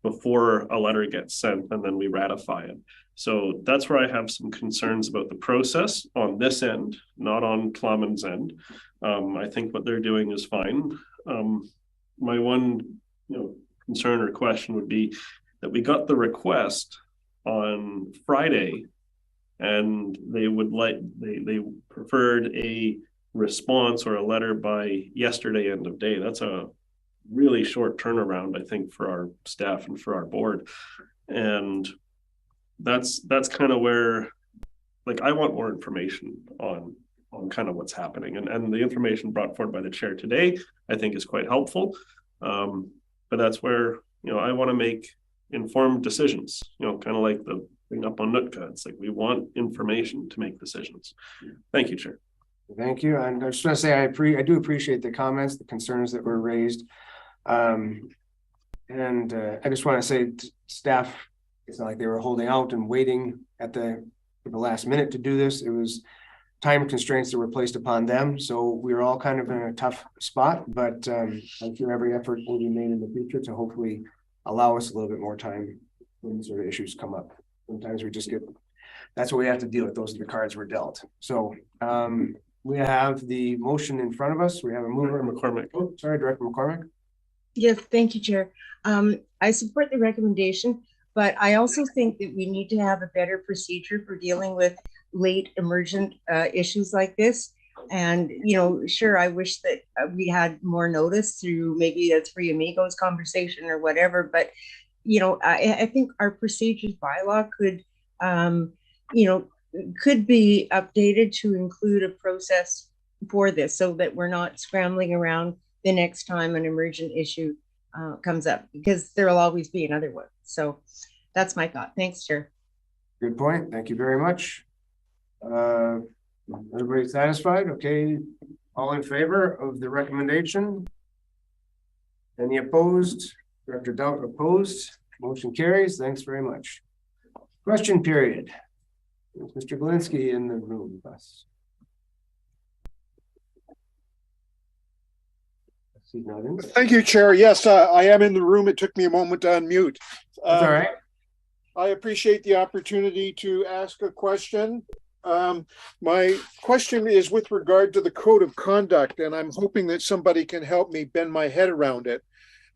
before a letter gets sent, and then we ratify it. So that's where I have some concerns about the process on this end, not on Tla'amin's end. I think what they're doing is fine. My one, you know, concern or question would be that we got the request on Friday, and they would like they preferred a response or a letter by yesterday end of day. That's a really short turnaround, I think, for our staff and for our board. And that's kind of where, like, I want more information on kind of what's happening. And the information brought forward by the chair today, I think, is quite helpful. But that's where, you know, I want to make informed decisions, you know, kind of like the thing up on Nootka. It's like we want information to make decisions. Thank you, Chair. Thank you. And I just want to say I do appreciate the comments, the concerns that were raised. And I just want to say to staff, it's not like they were holding out and waiting at the last minute to do this. It was time constraints that were placed upon them. So we were all kind of in a tough spot, but I'm sure every effort will be made in the future to hopefully allow us a little bit more time when these sort of issues come up. Sometimes we just get, that's what we have to deal with. Those are the cards we're dealt. So we have the motion in front of us. We have a mover. McCormick. Oh, sorry, Director McCormick. Yes, thank you, Chair. I support the recommendation, but I also think that we need to have a better procedure for dealing with late emergent issues like this. And, you know, sure, I wish that we had more notice through maybe a Three Amigos conversation or whatever, but, you know, I think our procedures bylaw could, you know, could be updated to include a process for this so that we're not scrambling around the next time an emergent issue comes up, because there'll always be another one. So that's my thought. Thanks, Chair. Good point. Thank you very much. Everybody satisfied? Okay. All in favor of the recommendation? Any opposed? Director Doubt opposed. Motion carries. Thanks very much. Question period. Is Mr. Galinsky in the room with us? He's not in. Thank you, Chair. Yes, I am in the room. It took me a moment to unmute. That's all right. I appreciate the opportunity to ask a question. My question is with regard to the code of conduct, and I'm hoping that somebody can help me bend my head around it.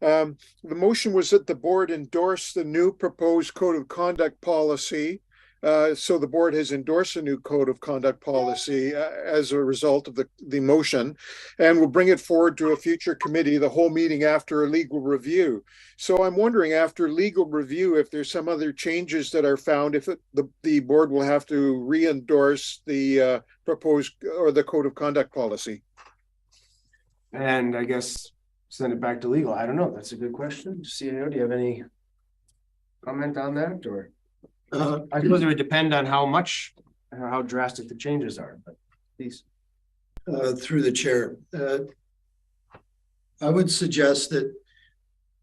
The motion was that the board endorse the new proposed code of conduct policy. So the board has endorsed a new code of conduct policy as a result of the motion, and will bring it forward to a future committee, the whole meeting after a legal review. So I'm wondering, after legal review, if there's some other changes that are found, if the board will have to re-endorse the proposed or the code of conduct policy. And I guess send it back to legal. I don't know. That's a good question. CAO, do you have any comment on that, or? I suppose it would depend on how much, how drastic the changes are, but please. Through the chair, I would suggest that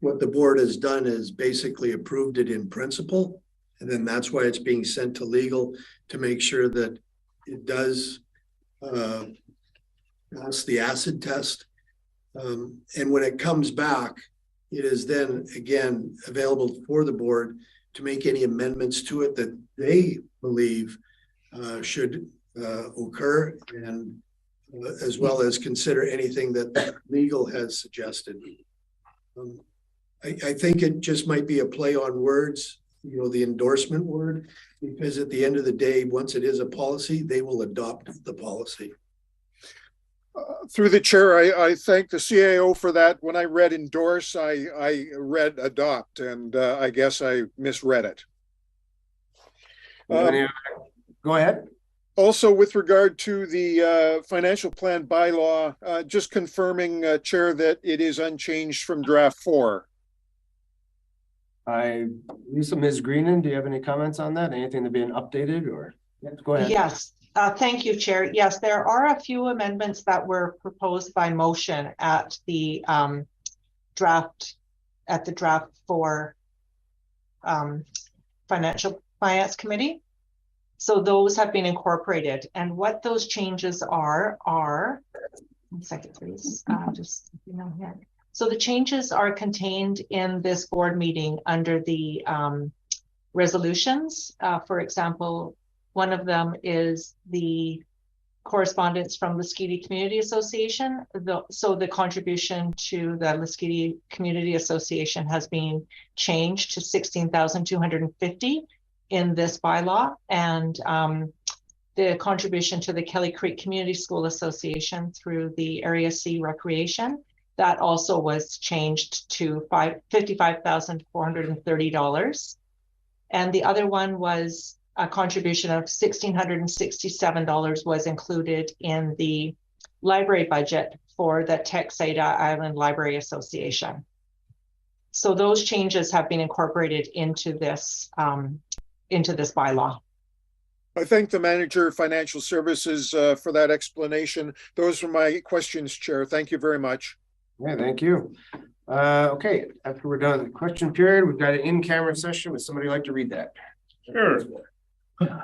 what the board has done is basically approved it in principle, and then that's why it's being sent to legal to make sure that it does pass the acid test. And when it comes back, it is then again available for the board to make any amendments to it that they believe should occur, and as well as consider anything that legal has suggested. I think it just might be a play on words, you know, the endorsement word, because at the end of the day, once it is a policy, they will adopt the policy. Through the chair, I thank the CAO for that. When I read endorse, I read adopt, and I guess I misread it. Go ahead. Also, with regard to the financial plan bylaw, just confirming, Chair, that it is unchanged from draft 4. Lisa, Ms. Greenan, do you have any comments on that? Anything to be updated, or? Yes, go ahead. Yes. Thank you, Chair. Yes, there are a few amendments that were proposed by motion at the draft 4 Finance Committee. So those have been incorporated, and what those changes are 1 second, please. Just you know here. So the changes are contained in this board meeting under the resolutions. For example, one of them is the correspondence from Lasqueti Community Association. So the contribution to the Lasqueti Community Association has been changed to $16,250 in this bylaw, and the contribution to the Kelly Creek Community School Association through the Area C Recreation, that also was changed to $55,430. And the other one was a contribution of $1,667 was included in the library budget for the Texada Island Library Association. So those changes have been incorporated into this bylaw. I thank the manager of financial services for that explanation. Those are my questions, Chair. Thank you very much. Yeah, thank you. Okay, after we're done with the question period, we've got an in-camera session. Would somebody like to read that? Sure. I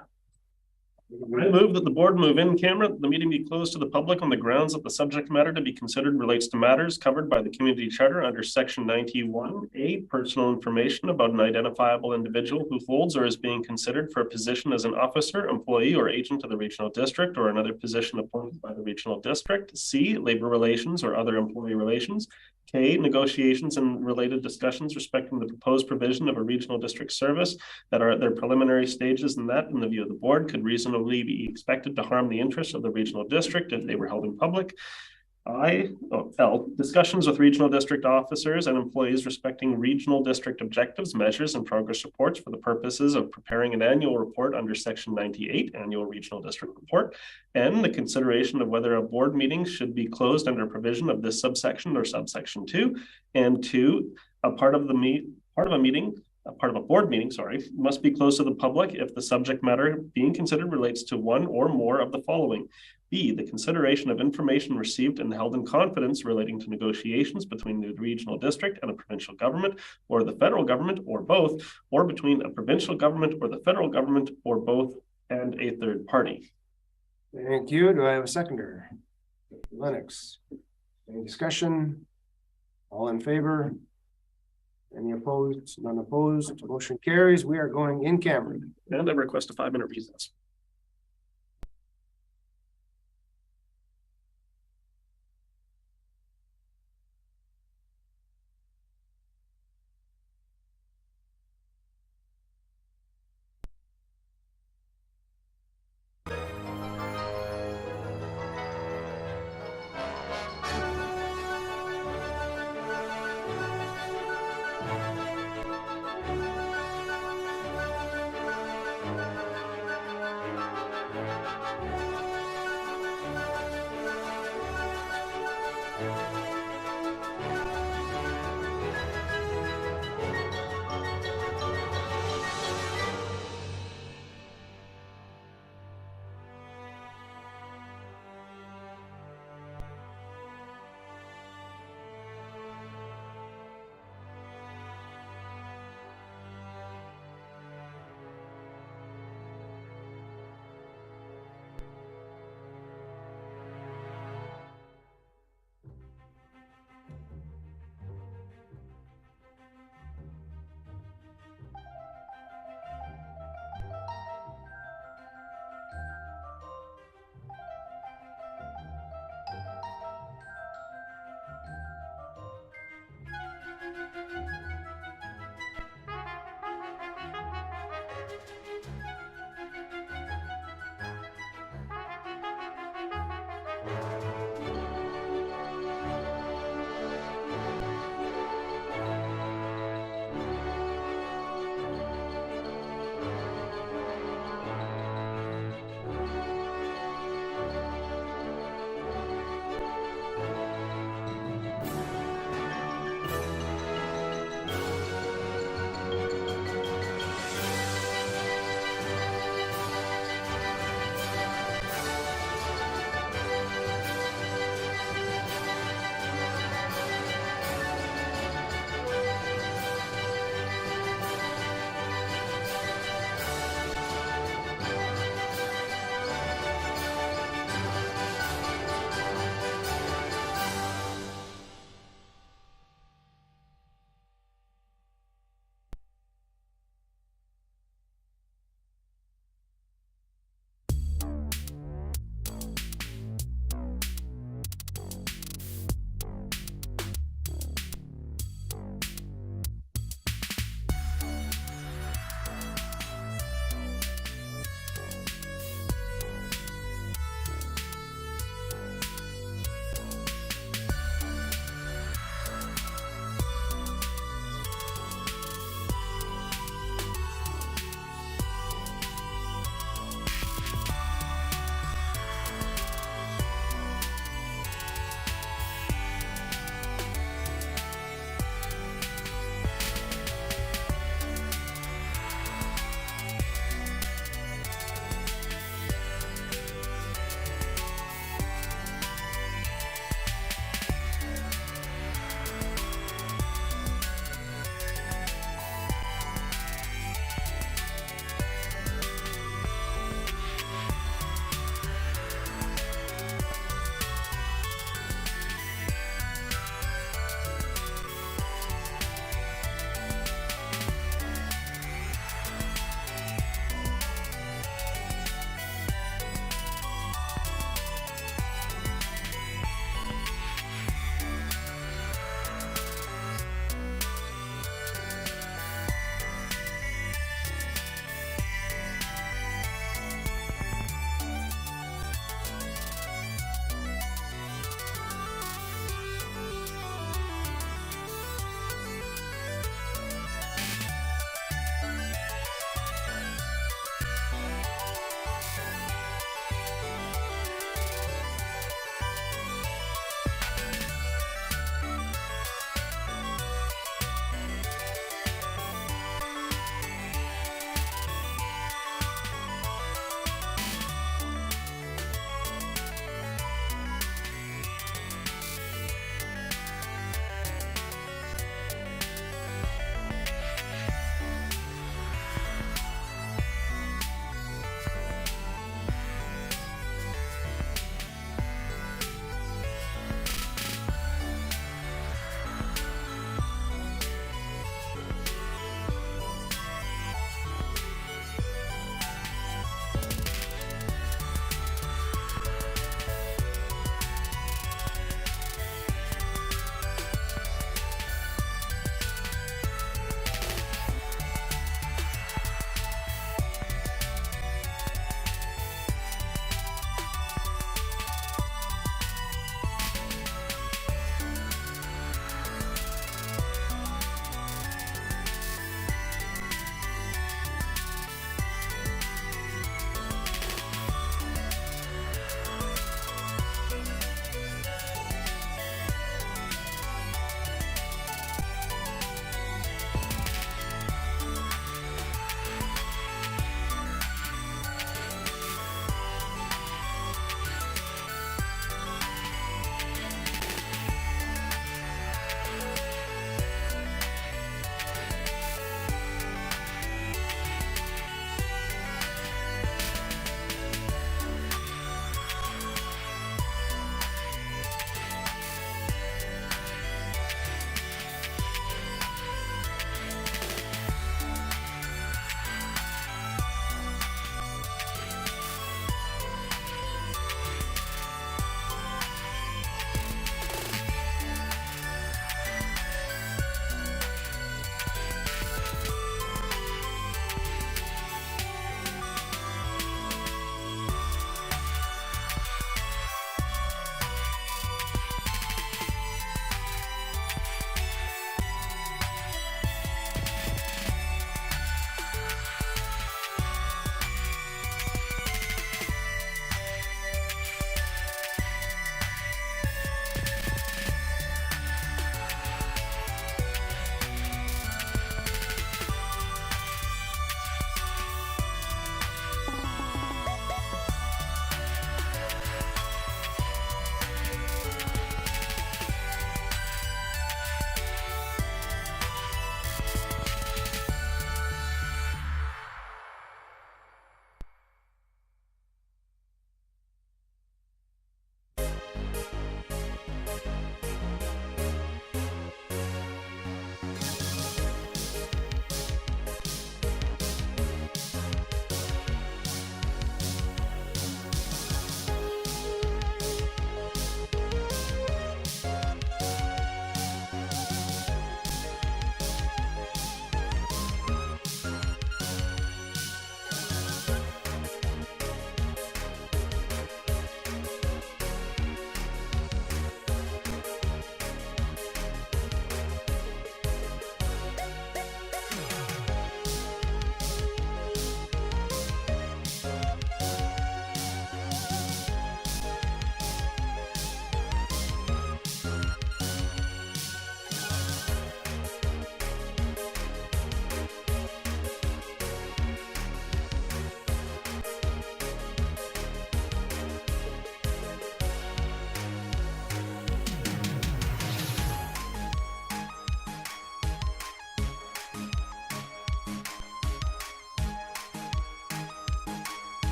move that the board move in camera, the meeting be closed to the public on the grounds that the subject matter to be considered relates to matters covered by the community charter under section 91A, personal information about an identifiable individual who holds or is being considered for a position as an officer, employee, or agent of the regional district or another position appointed by the regional district. C, labor relations or other employee relations. K, negotiations and related discussions respecting the proposed provision of a regional district service that are at their preliminary stages, and that, in the view of the board, could reasonably be expected to harm the interests of the regional district if they were held in public. L, discussions with regional district officers and employees respecting regional district objectives, measures, and progress reports for the purposes of preparing an annual report under Section 98, Annual Regional District Report. N, the consideration of whether a board meeting should be closed under provision of this subsection or subsection 2. And 2, a part of a board meeting, must be closed to the public if the subject matter being considered relates to one or more of the following. B, the consideration of information received and held in confidence relating to negotiations between the regional district and a provincial government, or the federal government, or both, or between a provincial government or the federal government, or both, and a third party. Thank you. Do I have a seconder? Lennox. Any discussion? All in favor? Any opposed? None opposed. Motion carries. We are going in camera. And I request a 5-minute recess.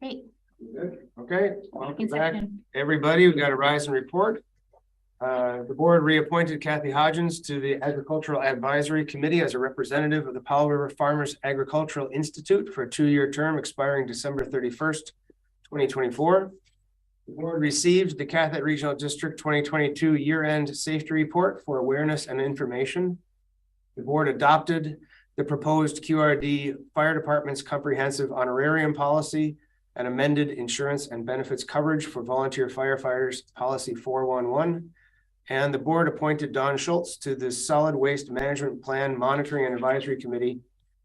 Great. Okay, welcome back, everybody. We've got a rise and report. The board reappointed Kathy Hodgins to the Agricultural Advisory Committee as a representative of the Powell River Farmers Agricultural Institute for a 2-year term expiring December 31st, 2024. The board received the Catholic Regional District 2022 year-end safety report for awareness and information. The board adopted the proposed QRD Fire Department's comprehensive honorarium policy and amended insurance and benefits coverage for volunteer firefighters policy 411. And the board appointed Don Schultz to the Solid Waste Management Plan Monitoring and Advisory Committee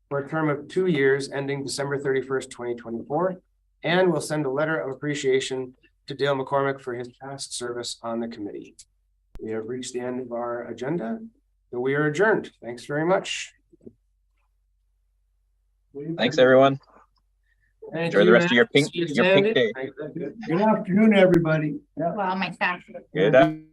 for a term of 2 years ending December 31st, 2024, and will send a letter of appreciation to Dale McCormick for his past service on the committee. We have reached the end of our agenda, so we are adjourned. Thanks very much. Thanks, everyone. Enjoy the rest of your pink day. Good afternoon, everybody. Well, my staff. Good.